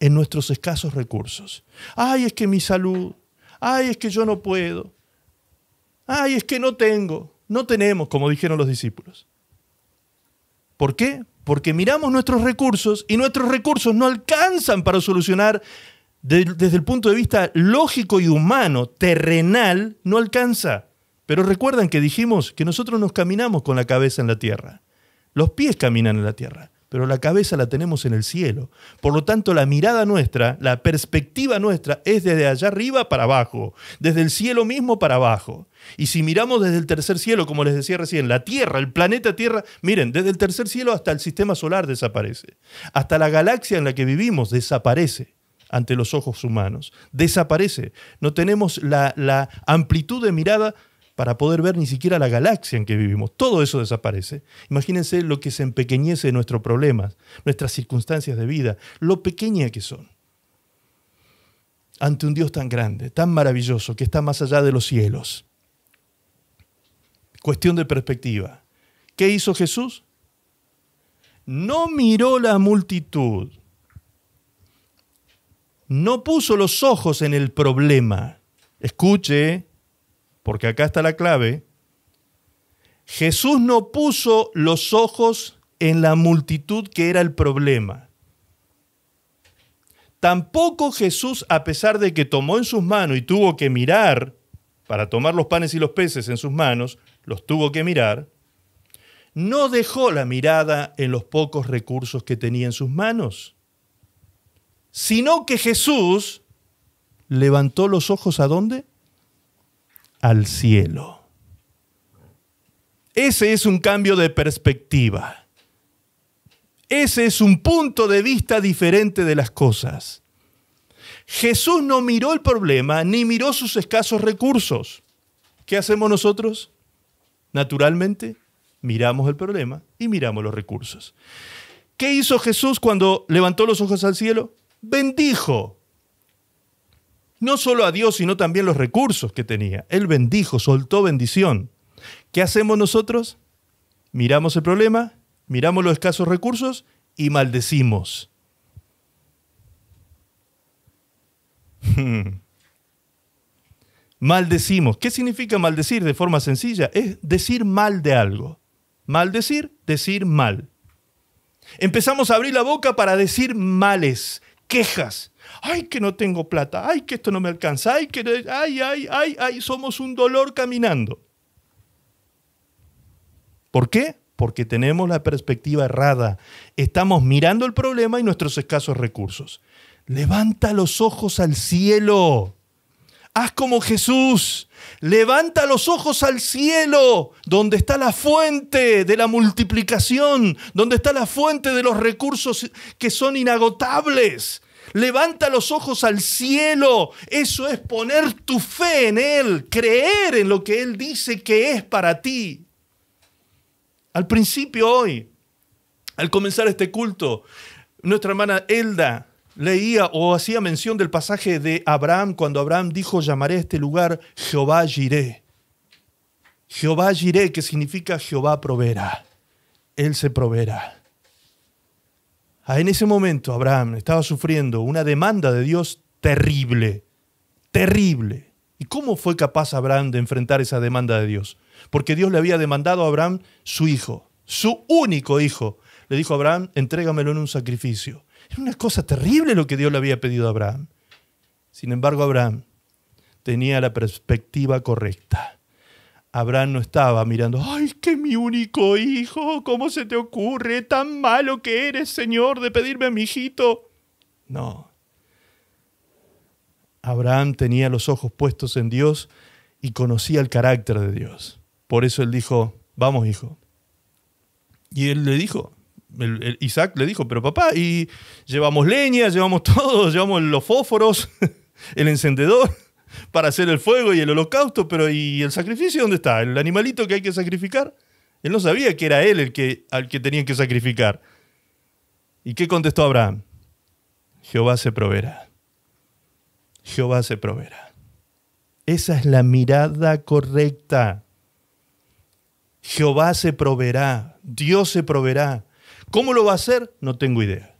en nuestros escasos recursos. Ay, es que mi salud. Ay, es que yo no puedo. Ay, es que no tenemos, como dijeron los discípulos. ¿Por qué? Porque miramos nuestros recursos y nuestros recursos no alcanzan para solucionar, desde el punto de vista lógico y humano, terrenal, no alcanza. Pero recuerdan que dijimos que nosotros nos caminamos con la cabeza en la tierra. Los pies caminan en la tierra, pero la cabeza la tenemos en el cielo. Por lo tanto, la mirada nuestra, la perspectiva nuestra es desde allá arriba para abajo, desde el cielo mismo para abajo. Y si miramos desde el tercer cielo, como les decía recién, la Tierra, el planeta Tierra, miren, desde el tercer cielo hasta el sistema solar desaparece. Hasta la galaxia en la que vivimos desaparece ante los ojos humanos. Desaparece. No tenemos la amplitud de mirada para poder ver ni siquiera la galaxia en que vivimos. Todo eso desaparece. Imagínense lo que se empequeñece de nuestros problemas, nuestras circunstancias de vida, lo pequeñas que son. Ante un Dios tan grande, tan maravilloso, que está más allá de los cielos. Cuestión de perspectiva. ¿Qué hizo Jesús? No miró la multitud. No puso los ojos en el problema. Escuche, porque acá está la clave. Jesús no puso los ojos en la multitud que era el problema. Tampoco Jesús, a pesar de que tomó en sus manos y tuvo que mirar, para tomar los panes y los peces en sus manos, los tuvo que mirar, no dejó la mirada en los pocos recursos que tenía en sus manos, sino que Jesús levantó los ojos ¿a dónde? Al cielo. Ese es un cambio de perspectiva. Ese es un punto de vista diferente de las cosas. Jesús no miró el problema ni miró sus escasos recursos. ¿Qué hacemos nosotros? Naturalmente, miramos el problema y miramos los recursos. ¿Qué hizo Jesús cuando levantó los ojos al cielo? Bendijo. No solo a Dios, sino también los recursos que tenía. Él bendijo, soltó bendición. ¿Qué hacemos nosotros? Miramos el problema, miramos los escasos recursos y maldecimos. Maldecimos. ¿Qué significa maldecir de forma sencilla? Es decir mal de algo. Maldecir, decir mal. Empezamos a abrir la boca para decir males, quejas. Ay, que no tengo plata. Ay, que esto no me alcanza. Ay, somos un dolor caminando. ¿Por qué? Porque tenemos la perspectiva errada. Estamos mirando el problema y nuestros escasos recursos. Levanta los ojos al cielo. Haz como Jesús. Levanta los ojos al cielo, donde está la fuente de la multiplicación, donde está la fuente de los recursos que son inagotables. Levanta los ojos al cielo. Eso es poner tu fe en Él, creer en lo que Él dice que es para ti. Al principio hoy, al comenzar este culto, nuestra hermana Elda leía o hacía mención del pasaje de Abraham, cuando Abraham dijo: llamaré a este lugar Jehová Jireh. Jehová Jireh, que significa Jehová proveerá. Él se proveerá. En ese momento Abraham estaba sufriendo una demanda de Dios terrible, terrible. ¿Y cómo fue capaz Abraham de enfrentar esa demanda de Dios? Porque Dios le había demandado a Abraham su hijo, su único hijo. Le dijo a Abraham: entrégamelo en un sacrificio. Era una cosa terrible lo que Dios le había pedido a Abraham. Sin embargo, Abraham tenía la perspectiva correcta. Abraham no estaba mirando: ¡ay, que mi único hijo! ¿Cómo se te ocurre? Tan malo que eres, Señor, de pedirme a mi hijito. No. Abraham tenía los ojos puestos en Dios y conocía el carácter de Dios. Por eso él dijo: vamos, hijo. Y él le dijo, Isaac le dijo: pero papá, y llevamos leña, llevamos todo, llevamos los fósforos, el encendedor para hacer el fuego y el holocausto, pero ¿y el sacrificio dónde está? ¿El animalito que hay que sacrificar? Él no sabía que era él al que tenían que sacrificar. ¿Y qué contestó Abraham? Jehová se proveerá. Jehová se proveerá. Esa es la mirada correcta. Jehová se proveerá. Dios se proveerá. ¿Cómo lo va a hacer? No tengo idea.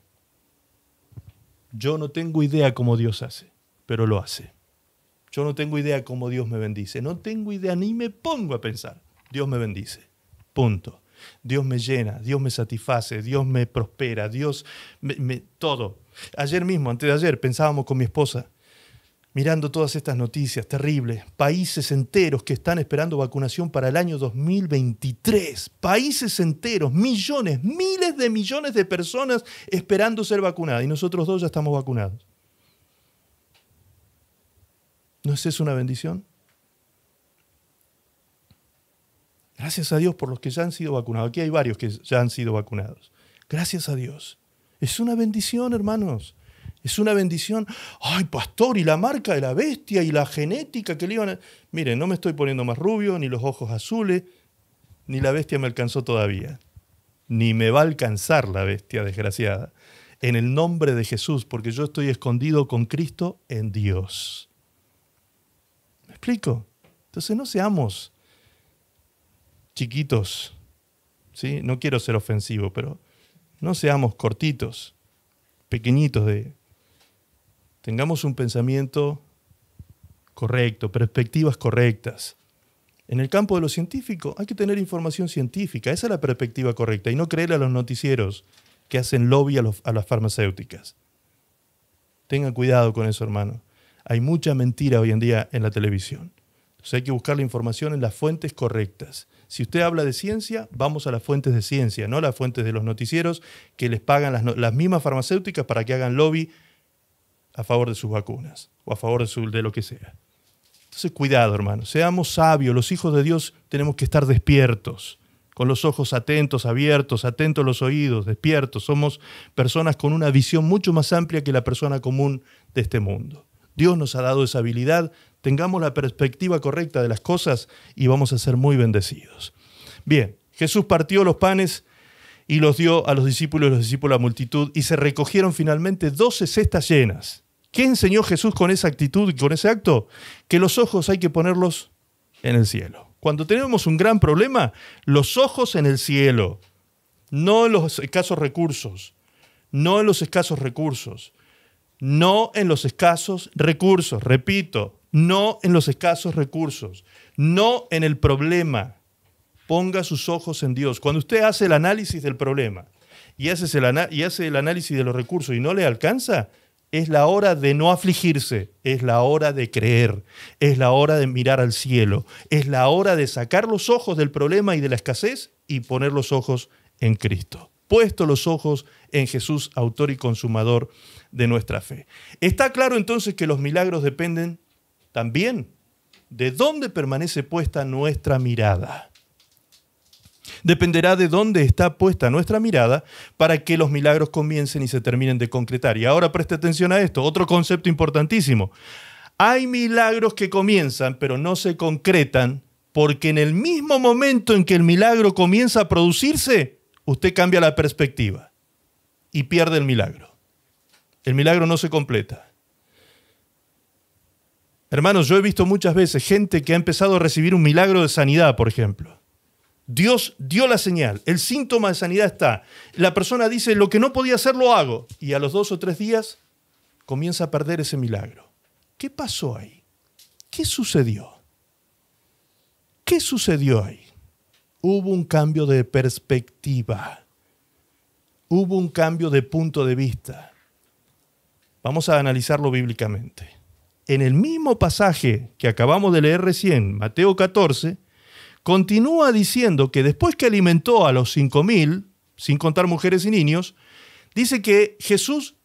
Yo no tengo idea cómo Dios hace, pero lo hace. Yo no tengo idea cómo Dios me bendice. No tengo idea, ni me pongo a pensar. Dios me bendice. Punto. Dios me llena, Dios me satisface, Dios me prospera, Dios todo. Ayer mismo, antes de ayer, pensábamos con mi esposa, mirando todas estas noticias terribles, países enteros que están esperando vacunación para el año 2023. Países enteros, millones, miles de millones de personas esperando ser vacunadas. Y nosotros dos ya estamos vacunados. ¿No es eso una bendición? Gracias a Dios por los que ya han sido vacunados. Aquí hay varios que ya han sido vacunados. Gracias a Dios. Es una bendición, hermanos. Es una bendición. Ay, pastor, y la marca de la bestia y la genética que le iban a... Miren, no me estoy poniendo más rubio, ni los ojos azules, ni la bestia me alcanzó todavía. Ni me va a alcanzar la bestia desgraciada. En el nombre de Jesús, porque yo estoy escondido con Cristo en Dios. ¿Me explico? Entonces no seamos chiquitos, ¿sí? No quiero ser ofensivo, pero no seamos cortitos, pequeñitos Tengamos un pensamiento correcto, perspectivas correctas. En el campo de lo científico hay que tener información científica. Esa es la perspectiva correcta. Y no creer a los noticieros que hacen lobby a las farmacéuticas. Tengan cuidado con eso, hermano. Hay mucha mentira hoy en día en la televisión. Entonces hay que buscar la información en las fuentes correctas. Si usted habla de ciencia, vamos a las fuentes de ciencia, no a las fuentes de los noticieros que les pagan las mismas farmacéuticas para que hagan lobby a favor de sus vacunas o a favor de lo que sea. Entonces, cuidado, hermanos. Seamos sabios. Los hijos de Dios tenemos que estar despiertos. con los ojos atentos, abiertos, atentos los oídos, despiertos. Somos personas con una visión mucho más amplia que la persona común de este mundo. Dios nos ha dado esa habilidad, tengamos la perspectiva correcta de las cosas y vamos a ser muy bendecidos. Bien, Jesús partió los panes y los dio a los discípulos a la multitud y se recogieron finalmente 12 cestas llenas. ¿Qué enseñó Jesús con esa actitud y con ese acto? Que los ojos hay que ponerlos en el cielo. Cuando tenemos un gran problema, los ojos en el cielo, no en los escasos recursos, no en los escasos recursos, no en los escasos recursos, repito, no en los escasos recursos, no en el problema. Ponga sus ojos en Dios. Cuando usted hace el análisis del problema y hace el análisis de los recursos y no le alcanza, es la hora de no afligirse, es la hora de creer, es la hora de mirar al cielo, es la hora de sacar los ojos del problema y de la escasez y poner los ojos en Cristo. Puesto los ojos en Jesús, autor y consumador de nuestra fe. Está claro entonces que los milagros dependen también de dónde permanece puesta nuestra mirada. Dependerá de dónde está puesta nuestra mirada para que los milagros comiencen y se terminen de concretar. Y ahora preste atención a esto, otro concepto importantísimo. Hay milagros que comienzan, pero no se concretan, porque en el mismo momento en que el milagro comienza a producirse, usted cambia la perspectiva y pierde el milagro. El milagro no se completa. Hermanos, yo he visto muchas veces gente que ha empezado a recibir un milagro de sanidad, por ejemplo. Dios dio la señal, el síntoma de sanidad está. La persona dice, lo que no podía hacer lo hago. Y a los 2 o 3 días comienza a perder ese milagro. ¿Qué pasó ahí? ¿Qué sucedió? ¿Qué sucedió ahí? Hubo un cambio de perspectiva. Hubo un cambio de punto de vista. Vamos a analizarlo bíblicamente. En el mismo pasaje que acabamos de leer recién, Mateo 14, continúa diciendo que después que alimentó a los 5,000, sin contar mujeres y niños, dice que Jesús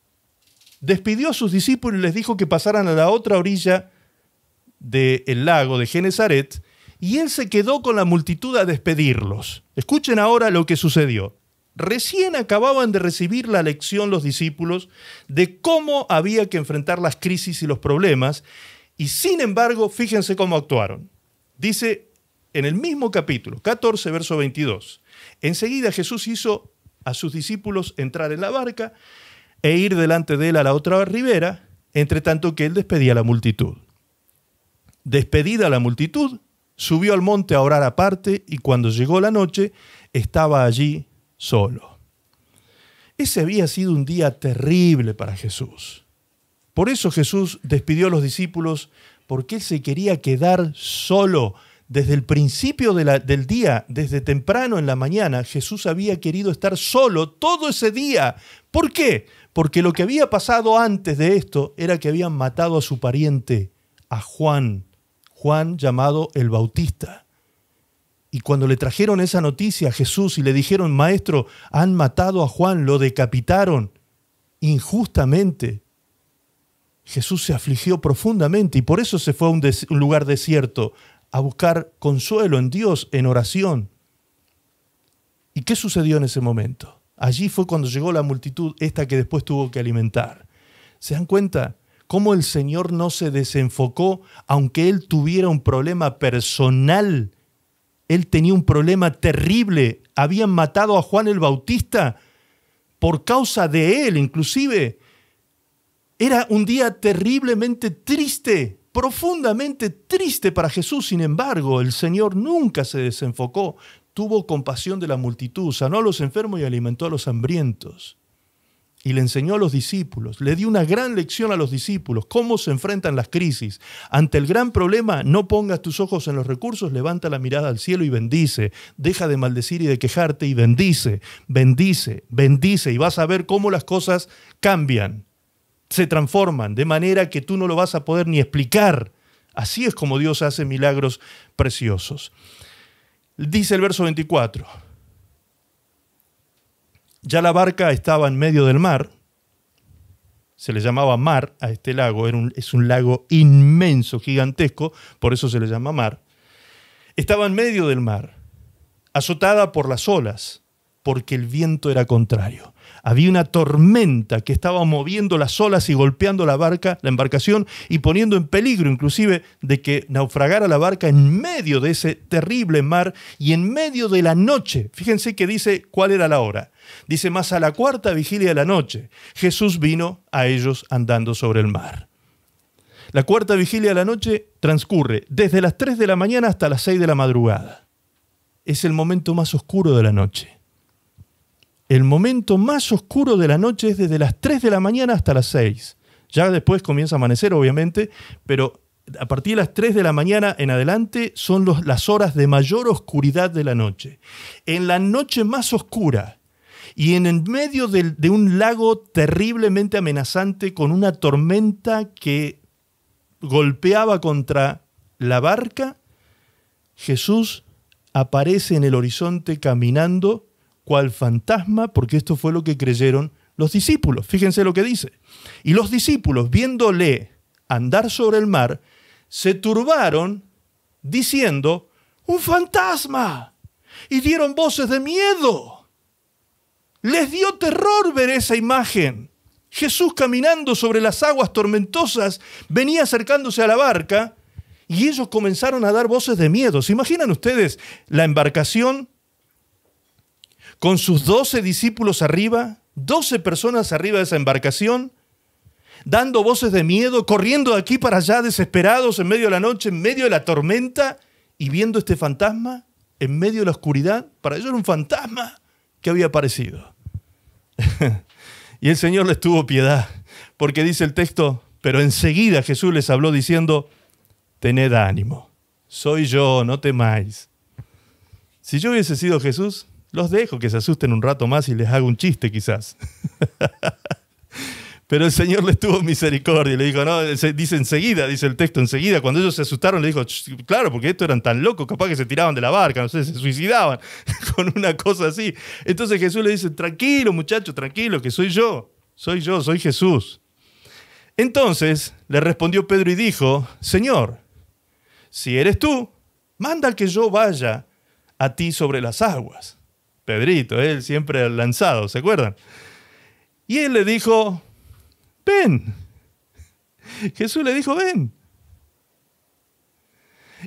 despidió a sus discípulos y les dijo que pasaran a la otra orilla del lago de Genesaret, y él se quedó con la multitud a despedirlos. Escuchen ahora lo que sucedió. Recién acababan de recibir la lección los discípulos de cómo había que enfrentar las crisis y los problemas, y sin embargo, fíjense cómo actuaron. Dice en el mismo capítulo, 14, verso 22, enseguida Jesús hizo a sus discípulos entrar en la barca e ir delante de él a la otra ribera, entre tanto que él despedía a la multitud. Despedida la multitud, subió al monte a orar aparte y cuando llegó la noche, estaba allí solo. Ese había sido un día terrible para Jesús. Por eso Jesús despidió a los discípulos, porque él se quería quedar solo. Desde el principio del día, desde temprano en la mañana, Jesús había querido estar solo todo ese día. ¿Por qué? Porque lo que había pasado antes de esto era que habían matado a su pariente, a Juan llamado el Bautista. Y cuando le trajeron esa noticia a Jesús y le dijeron, Maestro, han matado a Juan, lo decapitaron injustamente, Jesús se afligió profundamente y por eso se fue a un lugar desierto a buscar consuelo en Dios, en oración. ¿Y qué sucedió en ese momento? Allí fue cuando llegó la multitud, esta que después tuvo que alimentar. ¿Se dan cuenta cómo el Señor no se desenfocó, aunque Él tuviera un problema personal? Él tenía un problema terrible. Habían matado a Juan el Bautista por causa de Él, inclusive. Era un día terriblemente triste, profundamente triste para Jesús. Sin embargo, el Señor nunca se desenfocó. Tuvo compasión de la multitud, sanó a los enfermos y alimentó a los hambrientos. Y le enseñó a los discípulos, le dio una gran lección a los discípulos, cómo se enfrentan las crisis. Ante el gran problema, no pongas tus ojos en los recursos, levanta la mirada al cielo y bendice. Deja de maldecir y de quejarte y bendice, bendice, bendice. Y vas a ver cómo las cosas cambian, se transforman, de manera que tú no lo vas a poder ni explicar. Así es como Dios hace milagros preciosos. Dice el verso 24. Ya la barca estaba en medio del mar, se le llamaba mar a este lago, es un lago inmenso, gigantesco, por eso se le llama mar. Estaba en medio del mar, azotada por las olas, porque el viento era contrario. Había una tormenta que estaba moviendo las olas y golpeando la embarcación, y poniendo en peligro inclusive de que naufragara la barca en medio de ese terrible mar y en medio de la noche. Fíjense que dice cuál era la hora. Dice, mas a la 4ª vigilia de la noche, Jesús vino a ellos andando sobre el mar. La 4ª vigilia de la noche transcurre desde las 3 de la mañana hasta las 6 de la madrugada. Es el momento más oscuro de la noche. El momento más oscuro de la noche es desde las 3 de la mañana hasta las 6. Ya después comienza a amanecer, obviamente, pero a partir de las 3 de la mañana en adelante son las horas de mayor oscuridad de la noche. En la noche más oscura y en el medio de un lago terriblemente amenazante, con una tormenta que golpeaba contra la barca, Jesús aparece en el horizonte caminando cual fantasma, porque esto fue lo que creyeron los discípulos. Fíjense lo que dice. Y los discípulos, viéndole andar sobre el mar, se turbaron diciendo, ¡un fantasma! Y dieron voces de miedo. Les dio terror ver esa imagen. Jesús caminando sobre las aguas tormentosas venía acercándose a la barca y ellos comenzaron a dar voces de miedo. ¿Se imaginan ustedes la embarcación con sus 12 discípulos arriba, 12 personas arriba de esa embarcación, dando voces de miedo, corriendo de aquí para allá desesperados en medio de la noche, en medio de la tormenta, y viendo este fantasma en medio de la oscuridad? Para ellos era un fantasma que había aparecido. Y el Señor les tuvo piedad, porque dice el texto, pero enseguida Jesús les habló diciendo, tened ánimo, soy yo, no temáis. Si yo hubiese sido Jesús, los dejo que se asusten un rato más y les hago un chiste quizás. Pero el Señor les tuvo misericordia y le dijo, no, dice enseguida, dice el texto, enseguida, cuando ellos se asustaron, le dijo, claro, porque estos eran tan locos, capaz que se tiraban de la barca, no sé, se suicidaban con una cosa así. Entonces Jesús le dice, tranquilo muchachos, tranquilo, que soy yo, soy Jesús. Entonces le respondió Pedro y dijo, Señor, si eres tú, manda que yo vaya a ti sobre las aguas. Pedrito, él siempre lanzado, ¿se acuerdan? Y él le dijo, ven. Jesús le dijo, ven.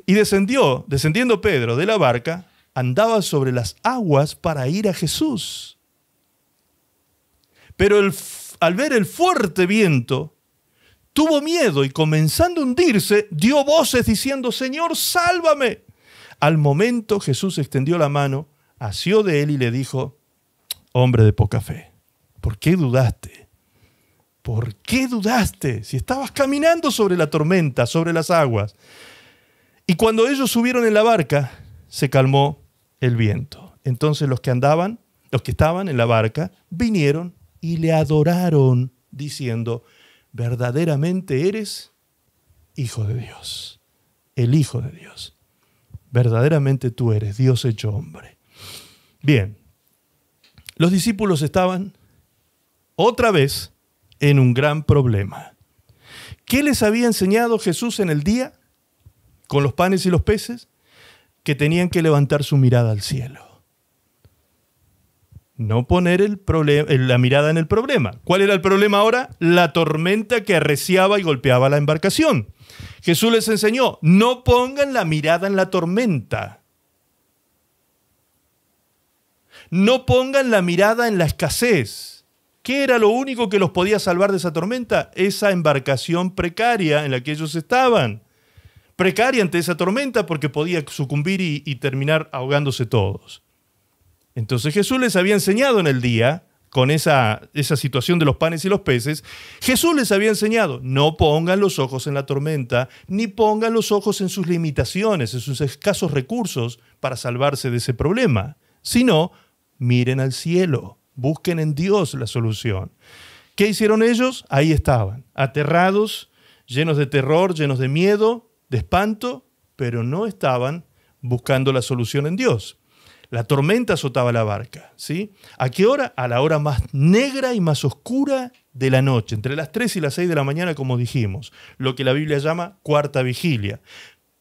Y descendiendo Pedro de la barca, andaba sobre las aguas para ir a Jesús. Pero al ver el fuerte viento, tuvo miedo y comenzando a hundirse, dio voces diciendo, Señor, sálvame. Al momento Jesús extendió la mano, asió de él y le dijo, hombre de poca fe, ¿por qué dudaste? ¿Por qué dudaste? Si estabas caminando sobre la tormenta, sobre las aguas. Y cuando ellos subieron en la barca, se calmó el viento. Entonces los que estaban en la barca, vinieron y le adoraron, diciendo, verdaderamente eres Hijo de Dios, el Hijo de Dios. Verdaderamente tú eres Dios hecho hombre. Bien, los discípulos estaban otra vez en un gran problema. ¿Qué les había enseñado Jesús en el día con los panes y los peces? Que tenían que levantar su mirada al cielo. No poner la mirada en el problema. ¿Cuál era el problema ahora? La tormenta que arreciaba y golpeaba la embarcación. Jesús les enseñó, no pongan la mirada en la tormenta. No pongan la mirada en la escasez. ¿Qué era lo único que los podía salvar de esa tormenta? Esa embarcación precaria en la que ellos estaban. Precaria ante esa tormenta porque podía sucumbir y terminar ahogándose todos. Entonces Jesús les había enseñado en el día, con esa situación de los panes y los peces, Jesús les había enseñado, no pongan los ojos en la tormenta, ni pongan los ojos en sus limitaciones, en sus escasos recursos para salvarse de ese problema, sino miren al cielo, busquen en Dios la solución. ¿Qué hicieron ellos? Ahí estaban, aterrados, llenos de terror, llenos de miedo, de espanto, pero no estaban buscando la solución en Dios. La tormenta azotaba la barca, ¿sí? ¿A qué hora? A la hora más negra y más oscura de la noche, entre las 3 y las 6 de la mañana, como dijimos, lo que la Biblia llama cuarta vigilia.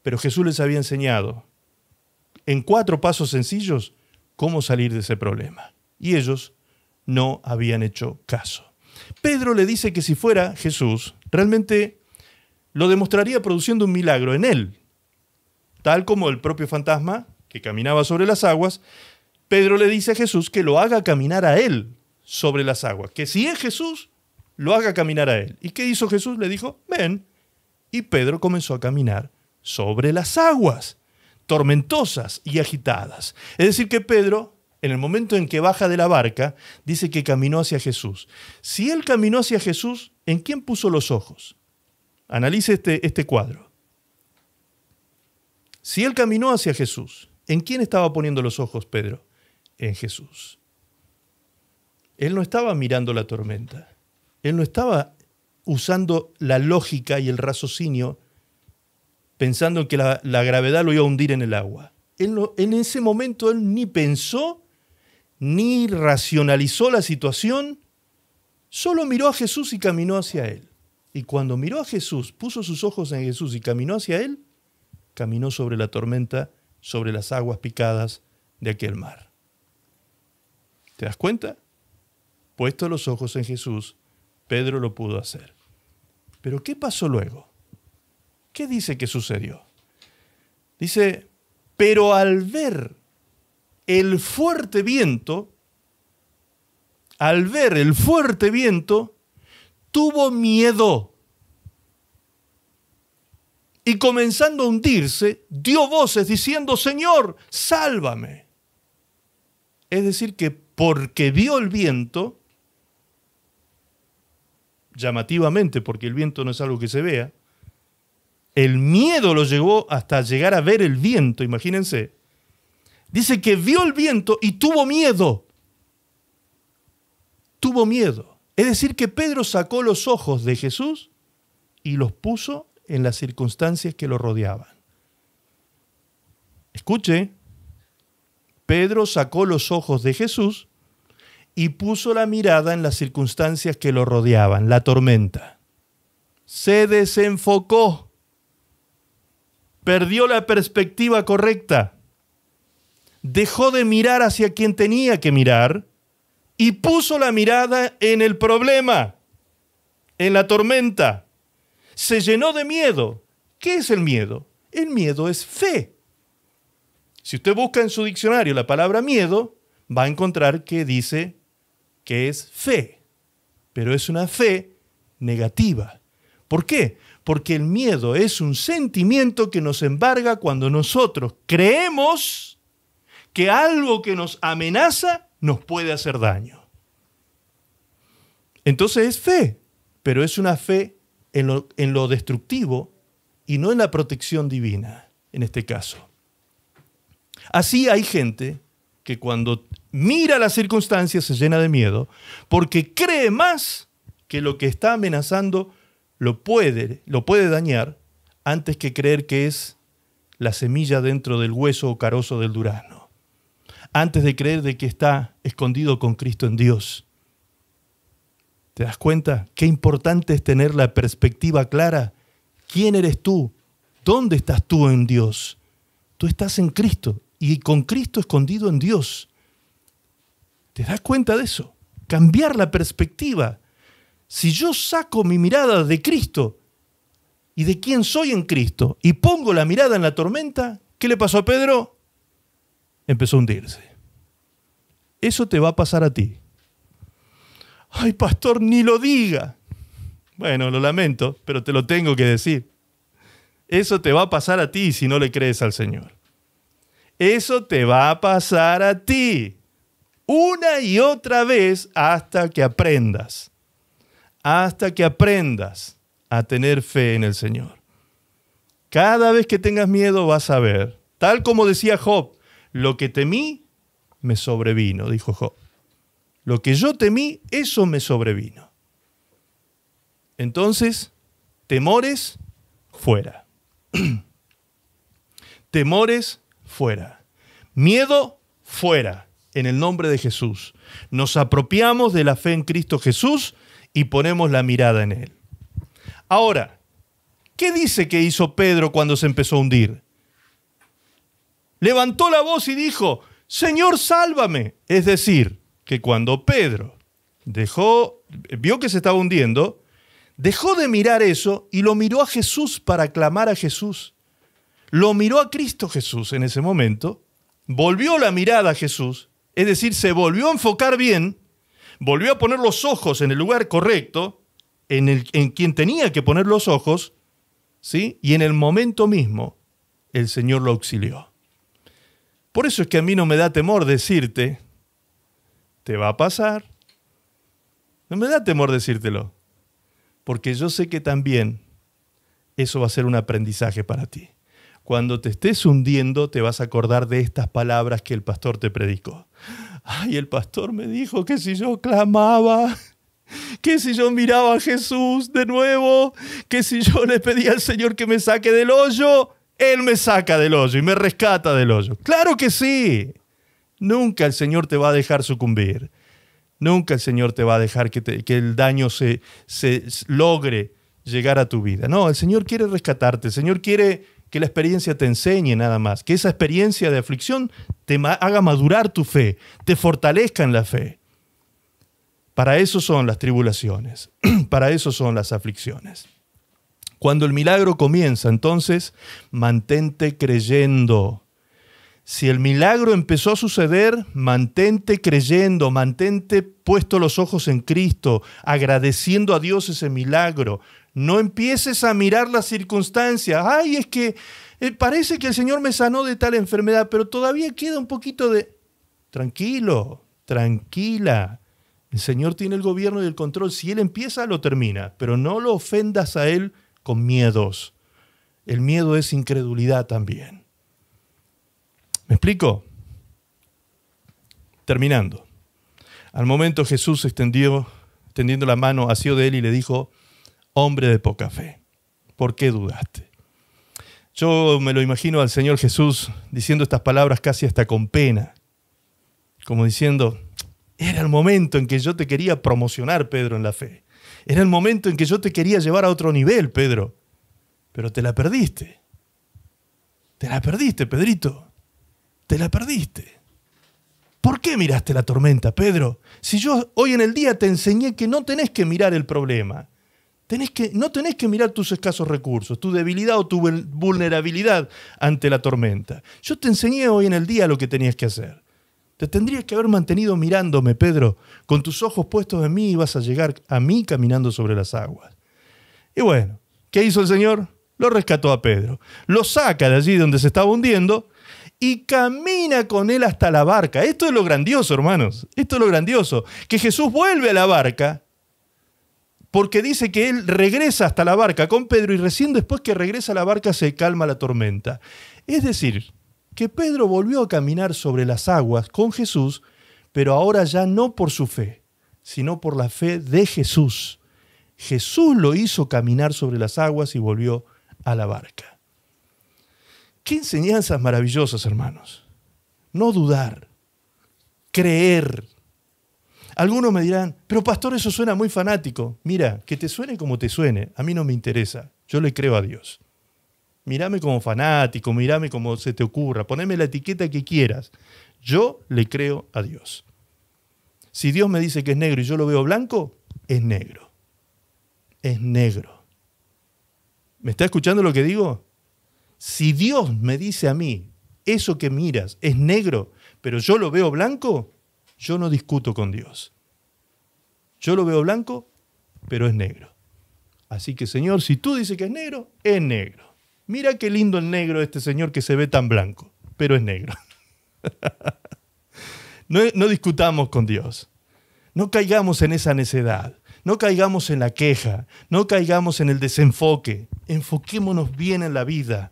Pero Jesús les había enseñado, en 4 pasos sencillos cómo salir de ese problema. Y ellos no habían hecho caso. Pedro le dice que si fuera Jesús, realmente lo demostraría produciendo un milagro en él. Tal como el propio fantasma que caminaba sobre las aguas, Pedro le dice a Jesús que lo haga caminar a él sobre las aguas. Que si es Jesús, lo haga caminar a él. ¿Y qué hizo Jesús? Le dijo, ven. Y Pedro comenzó a caminar sobre las aguas, tormentosas y agitadas. Es decir, que Pedro, en el momento en que baja de la barca, dice que caminó hacia Jesús. Si él caminó hacia Jesús, ¿en quién puso los ojos? Analice este cuadro. Si él caminó hacia Jesús, ¿en quién estaba poniendo los ojos Pedro? En Jesús. Él no estaba mirando la tormenta. Él no estaba usando la lógica y el raciocinio pensando que la gravedad lo iba a hundir en el agua. En ese momento él ni pensó, ni racionalizó la situación, solo miró a Jesús y caminó hacia él. Y cuando miró a Jesús, puso sus ojos en Jesús y caminó hacia él, caminó sobre la tormenta, sobre las aguas picadas de aquel mar. ¿Te das cuenta? Puesto los ojos en Jesús, Pedro lo pudo hacer. Pero ¿qué pasó luego? ¿Qué dice que sucedió? Dice, pero al ver el fuerte viento, tuvo miedo. Y comenzando a hundirse, dio voces diciendo, Señor, sálvame. Es decir, que porque vio el viento, llamativamente, porque el viento no es algo que se vea, el miedo lo llevó hasta llegar a ver el viento, imagínense. Dice que vio el viento y tuvo miedo. Tuvo miedo. Es decir, que Pedro sacó los ojos de Jesús y los puso en las circunstancias que lo rodeaban. Escuche, Pedro sacó los ojos de Jesús y puso la mirada en las circunstancias que lo rodeaban, la tormenta. Se desenfocó, perdió la perspectiva correcta, dejó de mirar hacia quien tenía que mirar y puso la mirada en el problema, en la tormenta. Se llenó de miedo. ¿Qué es el miedo? El miedo es fe. Si usted busca en su diccionario la palabra miedo, va a encontrar que dice que es fe, pero es una fe negativa. ¿Por qué? Porque el miedo es un sentimiento que nos embarga cuando nosotros creemos que algo que nos amenaza nos puede hacer daño. Entonces es fe, pero es una fe en lo destructivo y no en la protección divina, en este caso. Así hay gente que cuando mira las circunstancias se llena de miedo porque cree más que lo que está amenazando lo puede dañar antes que creer que es la semilla dentro del hueso o carozo del durazno. Antes de creer de que está escondido con Cristo en Dios. ¿Te das cuenta? Qué importante es tener la perspectiva clara. ¿Quién eres tú? ¿Dónde estás tú en Dios? Tú estás en Cristo y con Cristo escondido en Dios. ¿Te das cuenta de eso? Cambiar la perspectiva. Si yo saco mi mirada de Cristo y de quién soy en Cristo y pongo la mirada en la tormenta, ¿qué le pasó a Pedro? Empezó a hundirse. Eso te va a pasar a ti. Ay, pastor, ni lo diga. Bueno, lo lamento, pero te lo tengo que decir. Eso te va a pasar a ti si no le crees al Señor. Eso te va a pasar a ti. Una y otra vez hasta que aprendas. Hasta que aprendas a tener fe en el Señor. Cada vez que tengas miedo vas a ver, tal como decía Job, lo que temí me sobrevino, dijo Job. Lo que yo temí, eso me sobrevino. Entonces, temores, fuera. Temores, fuera. Miedo, fuera. En el nombre de Jesús. Nos apropiamos de la fe en Cristo Jesús y ponemos la mirada en Él. Ahora, ¿qué dice que hizo Pedro cuando se empezó a hundir? levantó la voz y dijo, Señor, sálvame. Es decir, que cuando Pedro vio que se estaba hundiendo, dejó de mirar eso y lo miró a Jesús para clamar a Jesús. Lo miró a Cristo Jesús en ese momento, volvió la mirada a Jesús, es decir, se volvió a enfocar bien, volvió a poner los ojos en el lugar correcto, en quien tenía que poner los ojos, ¿sí? Y en el momento mismo el Señor lo auxilió. Por eso es que a mí no me da temor decirte, te va a pasar. No me da temor decírtelo, porque yo sé que también eso va a ser un aprendizaje para ti. Cuando te estés hundiendo, te vas a acordar de estas palabras que el pastor te predicó. Ay, el pastor me dijo que si yo clamaba, que si yo miraba a Jesús de nuevo, que si yo le pedía al Señor que me saque del hoyo, Él me saca del hoyo y me rescata del hoyo. ¡Claro que sí! Nunca el Señor te va a dejar sucumbir. Nunca el Señor te va a dejar que el daño se logre llegar a tu vida. No, el Señor quiere rescatarte. El Señor quiere que la experiencia te enseñe nada más. Que esa experiencia de aflicción te haga madurar tu fe, te fortalezca en la fe. Para eso son las tribulaciones. Para eso son las aflicciones. Cuando el milagro comienza, entonces, mantente creyendo. Si el milagro empezó a suceder, mantente creyendo, mantente puesto los ojos en Cristo, agradeciendo a Dios ese milagro. No empieces a mirar las circunstancias. Ay, es que parece que el Señor me sanó de tal enfermedad, pero todavía queda un poquito de... Tranquilo, tranquila. El Señor tiene el gobierno y el control. Si Él empieza, lo termina, pero no lo ofendas a Él con miedos. El miedo es incredulidad también. ¿Me explico? Terminando. Al momento Jesús extendiendo la mano, asió de él y le dijo, hombre de poca fe, ¿por qué dudaste? Yo me lo imagino al Señor Jesús diciendo estas palabras casi hasta con pena, como diciendo, era el momento en que yo te quería promocionar, Pedro, en la fe. Era el momento en que yo te quería llevar a otro nivel, Pedro, pero te la perdiste. Te la perdiste, Pedrito. Te la perdiste. ¿Por qué miraste la tormenta, Pedro? Si yo hoy en el día te enseñé que no tenés que mirar el problema. No tenés que mirar tus escasos recursos, tu debilidad o tu vulnerabilidad ante la tormenta. Yo te enseñé hoy en el día lo que tenías que hacer. Te tendrías que haber mantenido mirándome, Pedro. Con tus ojos puestos en mí ibas a llegar a mí caminando sobre las aguas. Y bueno, ¿qué hizo el Señor? Lo rescató a Pedro. Lo saca de allí donde se estaba hundiendo y camina con él hasta la barca. Esto es lo grandioso, hermanos. Esto es lo grandioso. Que Jesús vuelve a la barca porque dice que él regresa hasta la barca con Pedro y recién después que regresa a la barca se calma la tormenta. Es decir, que Pedro volvió a caminar sobre las aguas con Jesús, pero ahora ya no por su fe, sino por la fe de Jesús. Jesús lo hizo caminar sobre las aguas y volvió a la barca. Qué enseñanzas maravillosas, hermanos. No dudar, creer. Algunos me dirán, pero pastor, eso suena muy fanático. Mira, que te suene como te suene, a mí no me interesa. Yo le creo a Dios. Mírame como fanático, mírame como se te ocurra, poneme la etiqueta que quieras. Yo le creo a Dios. Si Dios me dice que es negro y yo lo veo blanco, es negro. Es negro. ¿Me está escuchando lo que digo? Si Dios me dice a mí, eso que miras es negro, pero yo lo veo blanco, yo no discuto con Dios. Yo lo veo blanco, pero es negro. Así que, Señor, si tú dices que es negro, es negro. Mira qué lindo el negro de este Señor que se ve tan blanco, pero es negro. No discutamos con Dios. No caigamos en esa necedad. No caigamos en la queja. No caigamos en el desenfoque. Enfoquémonos bien en la vida.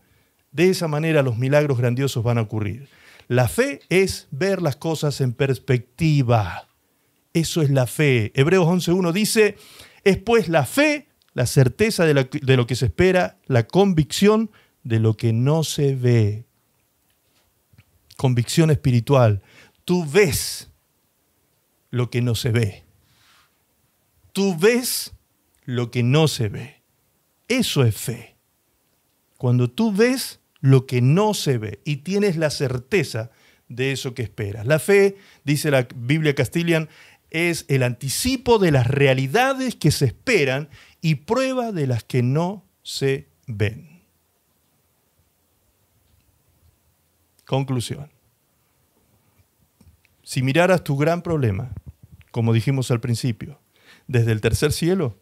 De esa manera los milagros grandiosos van a ocurrir. La fe es ver las cosas en perspectiva. Eso es la fe. Hebreos 11:1 dice, es pues la fe, la certeza de lo que se espera, la convicción de lo que no se ve. Convicción espiritual. Tú ves lo que no se ve. Tú ves lo que no se ve. Eso es fe. Cuando tú ves lo que no se ve y tienes la certeza de eso que esperas. La fe, dice la Biblia Castilian, es el anticipo de las realidades que se esperan y prueba de las que no se ven. Conclusión. Si miraras tu gran problema, como dijimos al principio, desde el tercer cielo,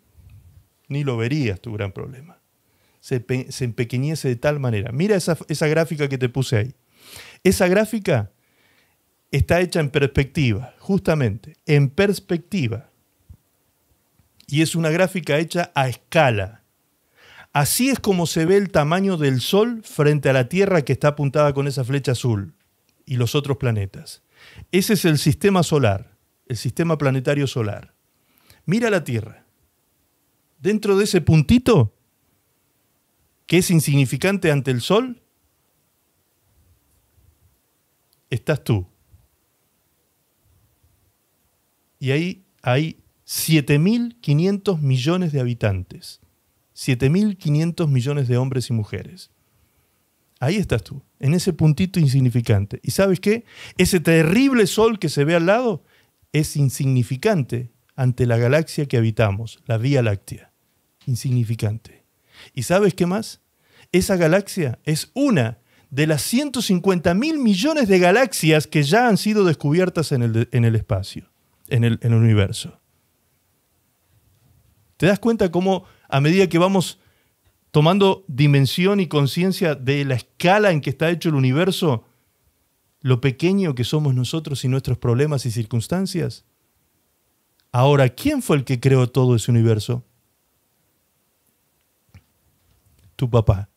ni lo verías tu gran problema. Se empequeñece de tal manera. Mira esa gráfica que te puse ahí. Esa gráfica está hecha en perspectiva, justamente, en perspectiva. Y es una gráfica hecha a escala. Así es como se ve el tamaño del Sol frente a la Tierra que está apuntada con esa flecha azul y los otros planetas. Ese es el sistema solar, el sistema planetario solar. Mira la Tierra. Dentro de ese puntito, que es insignificante ante el Sol, estás tú. Y ahí hay 7.500 millones de habitantes. 7.500 millones de hombres y mujeres. Ahí estás tú, en ese puntito insignificante. ¿Y sabes qué? Ese terrible Sol que se ve al lado es insignificante ante la galaxia que habitamos, la Vía Láctea. Insignificante. ¿Y sabes qué más? Esa galaxia es una de las 150.000 millones de galaxias que ya han sido descubiertas en el espacio, en el universo. ¿Te das cuenta cómo a medida que vamos tomando dimensión y conciencia de la escala en que está hecho el universo, lo pequeño que somos nosotros y nuestros problemas y circunstancias? Ahora, ¿quién fue el que creó todo ese universo? Tu papá.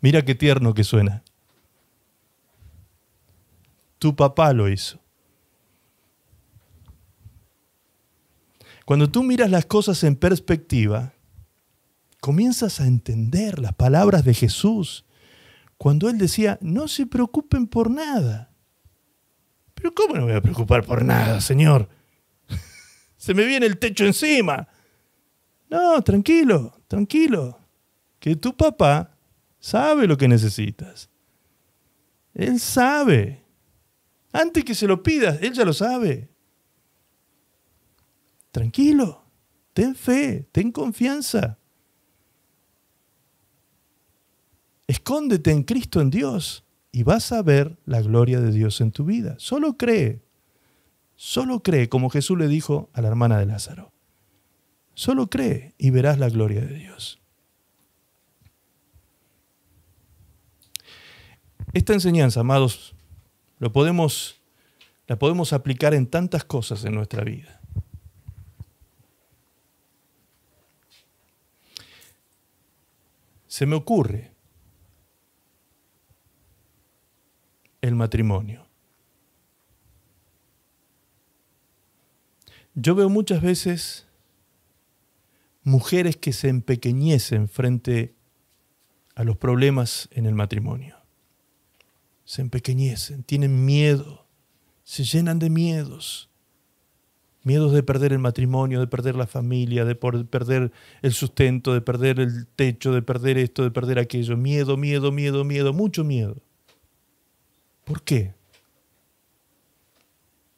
Mira qué tierno que suena. Tu papá lo hizo. Cuando tú miras las cosas en perspectiva, comienzas a entender las palabras de Jesús. Cuando Él decía, no se preocupen por nada. ¿Pero cómo no me voy a preocupar por nada, Señor? Se me viene el techo encima. No, tranquilo, tranquilo. Que tu papá sabe lo que necesitas. Él sabe. Antes que se lo pidas, Él ya lo sabe. Tranquilo, ten fe, ten confianza. Escóndete en Cristo, en Dios, y vas a ver la gloria de Dios en tu vida. Solo cree, como Jesús le dijo a la hermana de Lázaro. Solo cree y verás la gloria de Dios. Esta enseñanza, amados, la podemos aplicar en tantas cosas en nuestra vida. Se me ocurre el matrimonio. Yo veo muchas veces mujeres que se empequeñecen frente a los problemas en el matrimonio. Se empequeñecen, tienen miedo, se llenan de miedos. Miedos de perder el matrimonio, de perder la familia, de perder el sustento, de perder el techo, de perder esto, de perder aquello. Miedo, miedo, miedo, miedo, mucho miedo. ¿Por qué?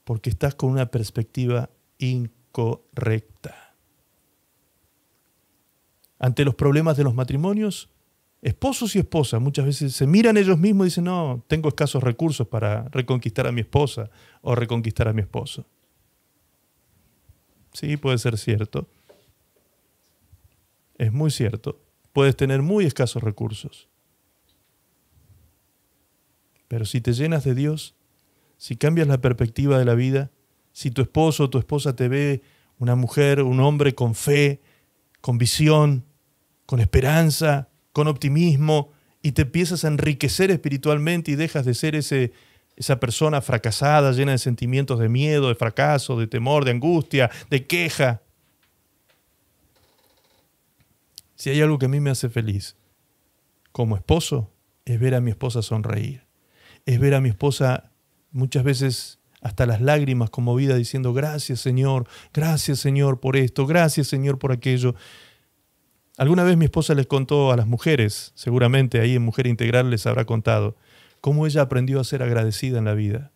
Porque estás con una perspectiva incorrecta. Ante los problemas de los matrimonios, esposos y esposas muchas veces se miran ellos mismos y dicen, no, tengo escasos recursos para reconquistar a mi esposa o reconquistar a mi esposo. Sí, puede ser cierto. Es muy cierto. Puedes tener muy escasos recursos. Pero si te llenas de Dios, si cambias la perspectiva de la vida, si tu esposo o tu esposa te ve una mujer, un hombre con fe, con visión, con esperanza, con optimismo, y te empiezas a enriquecer espiritualmente y dejas de ser esa persona fracasada, llena de sentimientos de miedo, de fracaso, de temor, de angustia, de queja. Si hay algo que a mí me hace feliz como esposo, es ver a mi esposa sonreír. Es ver a mi esposa muchas veces hasta las lágrimas conmovida diciendo gracias Señor por esto, gracias Señor por aquello. Alguna vez mi esposa les contó a las mujeres, seguramente ahí en Mujer Integral les habrá contado, cómo ella aprendió a ser agradecida en la vida,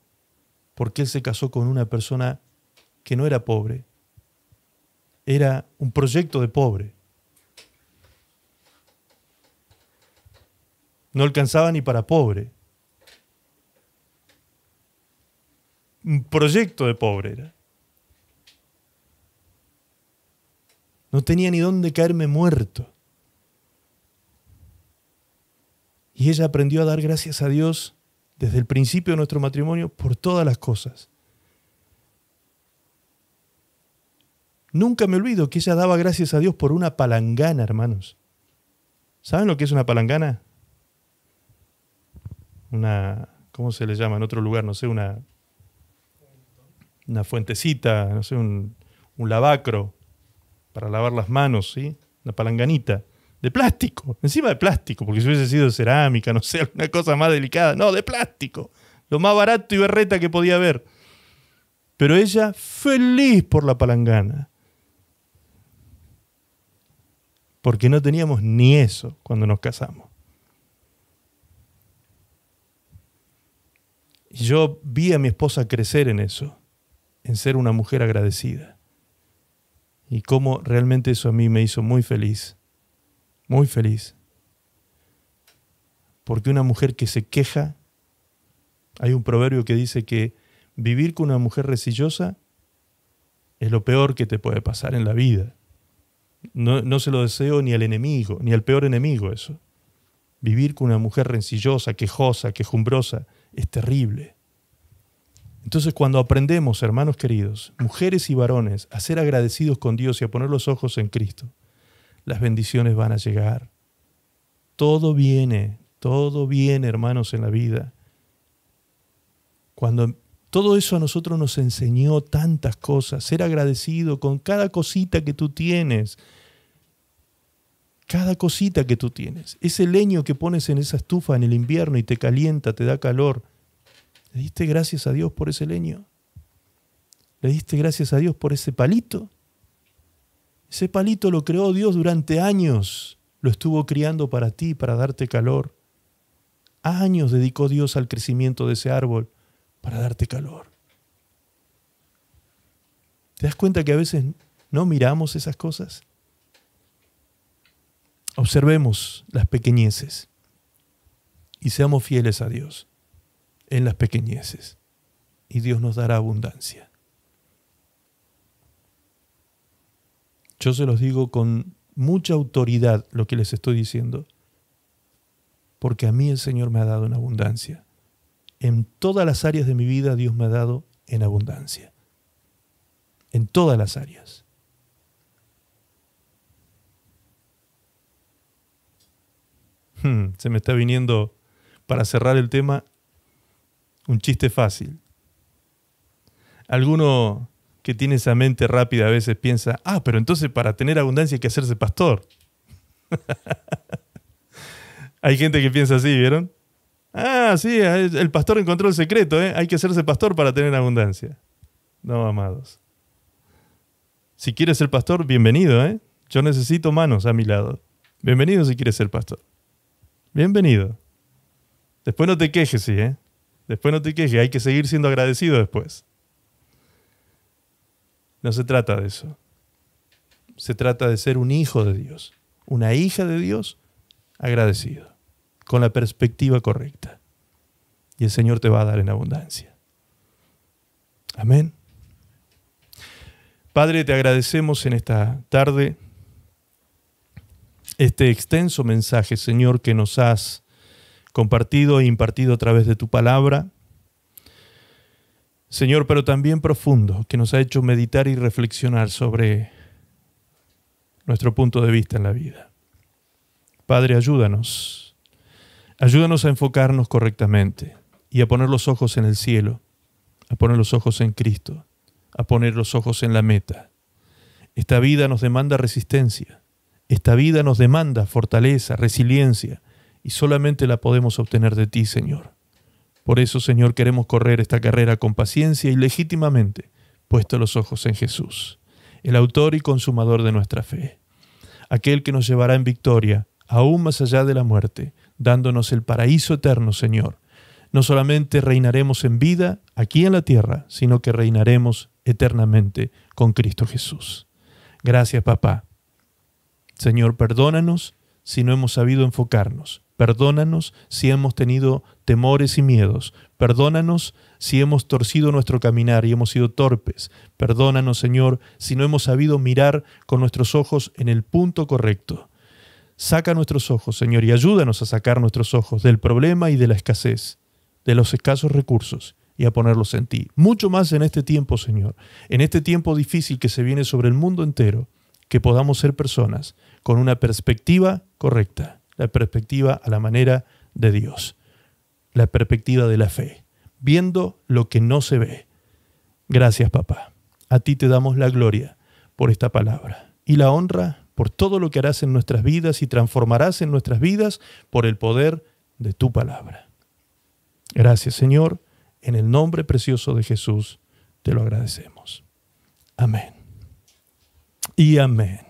porque él se casó con una persona que no era pobre, era un proyecto de pobre. No alcanzaba ni para pobre. Un proyecto de pobre era. No tenía ni dónde caerme muerto. Y ella aprendió a dar gracias a Dios desde el principio de nuestro matrimonio por todas las cosas. Nunca me olvido que ella daba gracias a Dios por una palangana, hermanos. ¿Saben lo que es una palangana? ¿Cómo se le llama en otro lugar? No sé, una fuentecita, no sé, un lavacro para lavar las manos, ¿sí? Una palanganita de plástico, encima de plástico, porque si hubiese sido de cerámica, no sé, alguna cosa más delicada, no, de plástico, lo más barato y berreta que podía haber. Pero ella feliz por la palangana, porque no teníamos ni eso cuando nos casamos. Y yo vi a mi esposa crecer en eso, en ser una mujer agradecida. Y cómo realmente eso a mí me hizo muy feliz. Muy feliz. Porque una mujer que se queja, hay un proverbio que dice que vivir con una mujer rencillosa es lo peor que te puede pasar en la vida. No se lo deseo ni al enemigo, ni al peor enemigo eso. Vivir con una mujer rencillosa, quejosa, quejumbrosa, es terrible. Entonces, cuando aprendemos, hermanos queridos, mujeres y varones, a ser agradecidos con Dios y a poner los ojos en Cristo, las bendiciones van a llegar. Todo viene, hermanos, en la vida. Cuando todo eso a nosotros nos enseñó tantas cosas, ser agradecido con cada cosita que tú tienes. Cada cosita que tú tienes. Ese leño que pones en esa estufa en el invierno y te calienta, te da calor. ¿Le diste gracias a Dios por ese leño? ¿Le diste gracias a Dios por ese palito? Ese palito lo creó Dios durante años. Lo estuvo criando para ti, para darte calor. Años dedicó Dios al crecimiento de ese árbol para darte calor. ¿Te das cuenta que a veces no miramos esas cosas? Observemos las pequeñeces y seamos fieles a Dios en las pequeñeces y Dios nos dará abundancia. Yo se los digo con mucha autoridad lo que les estoy diciendo, porque a mí el Señor me ha dado en abundancia. En todas las áreas de mi vida Dios me ha dado en abundancia. En todas las áreas. Se me está viniendo, para cerrar el tema, un chiste fácil. Alguno que tiene esa mente rápida a veces piensa, pero entonces para tener abundancia hay que hacerse pastor. Hay gente que piensa así, ¿vieron? Sí, el pastor encontró el secreto, hay que hacerse pastor para tener abundancia. No, amados. Si quieres ser pastor, bienvenido, Yo necesito manos a mi lado. Bienvenido si quieres ser pastor. Bienvenido. Después no te quejes, sí, Después no te quejes, hay que seguir siendo agradecido después. No se trata de eso. Se trata de ser un hijo de Dios, una hija de Dios, agradecido, con la perspectiva correcta. Y el Señor te va a dar en abundancia. Amén. Padre, te agradecemos en esta tarde este extenso mensaje, Señor, que nos has compartido e impartido a través de tu palabra. Señor, pero también profundo, que nos ha hecho meditar y reflexionar sobre nuestro punto de vista en la vida. Padre, ayúdanos. Ayúdanos a enfocarnos correctamente y a poner los ojos en el cielo, a poner los ojos en Cristo, a poner los ojos en la meta. Esta vida nos demanda resistencia. Esta vida nos demanda fortaleza, resiliencia, y solamente la podemos obtener de ti, Señor. Por eso, Señor, queremos correr esta carrera con paciencia y legítimamente, puestos los ojos en Jesús, el autor y consumador de nuestra fe. aquel que nos llevará en victoria, aún más allá de la muerte, dándonos el paraíso eterno, Señor. No solamente reinaremos en vida aquí en la tierra, sino que reinaremos eternamente con Cristo Jesús. Gracias, papá. Señor, perdónanos si no hemos sabido enfocarnos. Perdónanos si hemos tenido temores y miedos. Perdónanos si hemos torcido nuestro caminar y hemos sido torpes. Perdónanos, Señor, si no hemos sabido mirar con nuestros ojos en el punto correcto. Saca nuestros ojos, Señor, y ayúdanos a sacar nuestros ojos del problema y de la escasez, de los escasos recursos, y a ponerlos en ti. Mucho más en este tiempo, Señor, en este tiempo difícil que se viene sobre el mundo entero, que podamos ser personas con una perspectiva correcta, la perspectiva a la manera de Dios, la perspectiva de la fe, viendo lo que no se ve. Gracias, papá. A ti te damos la gloria por esta palabra y la honra por todo lo que harás en nuestras vidas y transformarás en nuestras vidas por el poder de tu palabra. Gracias, Señor. En el nombre precioso de Jesús te lo agradecemos. Amén. Y amén.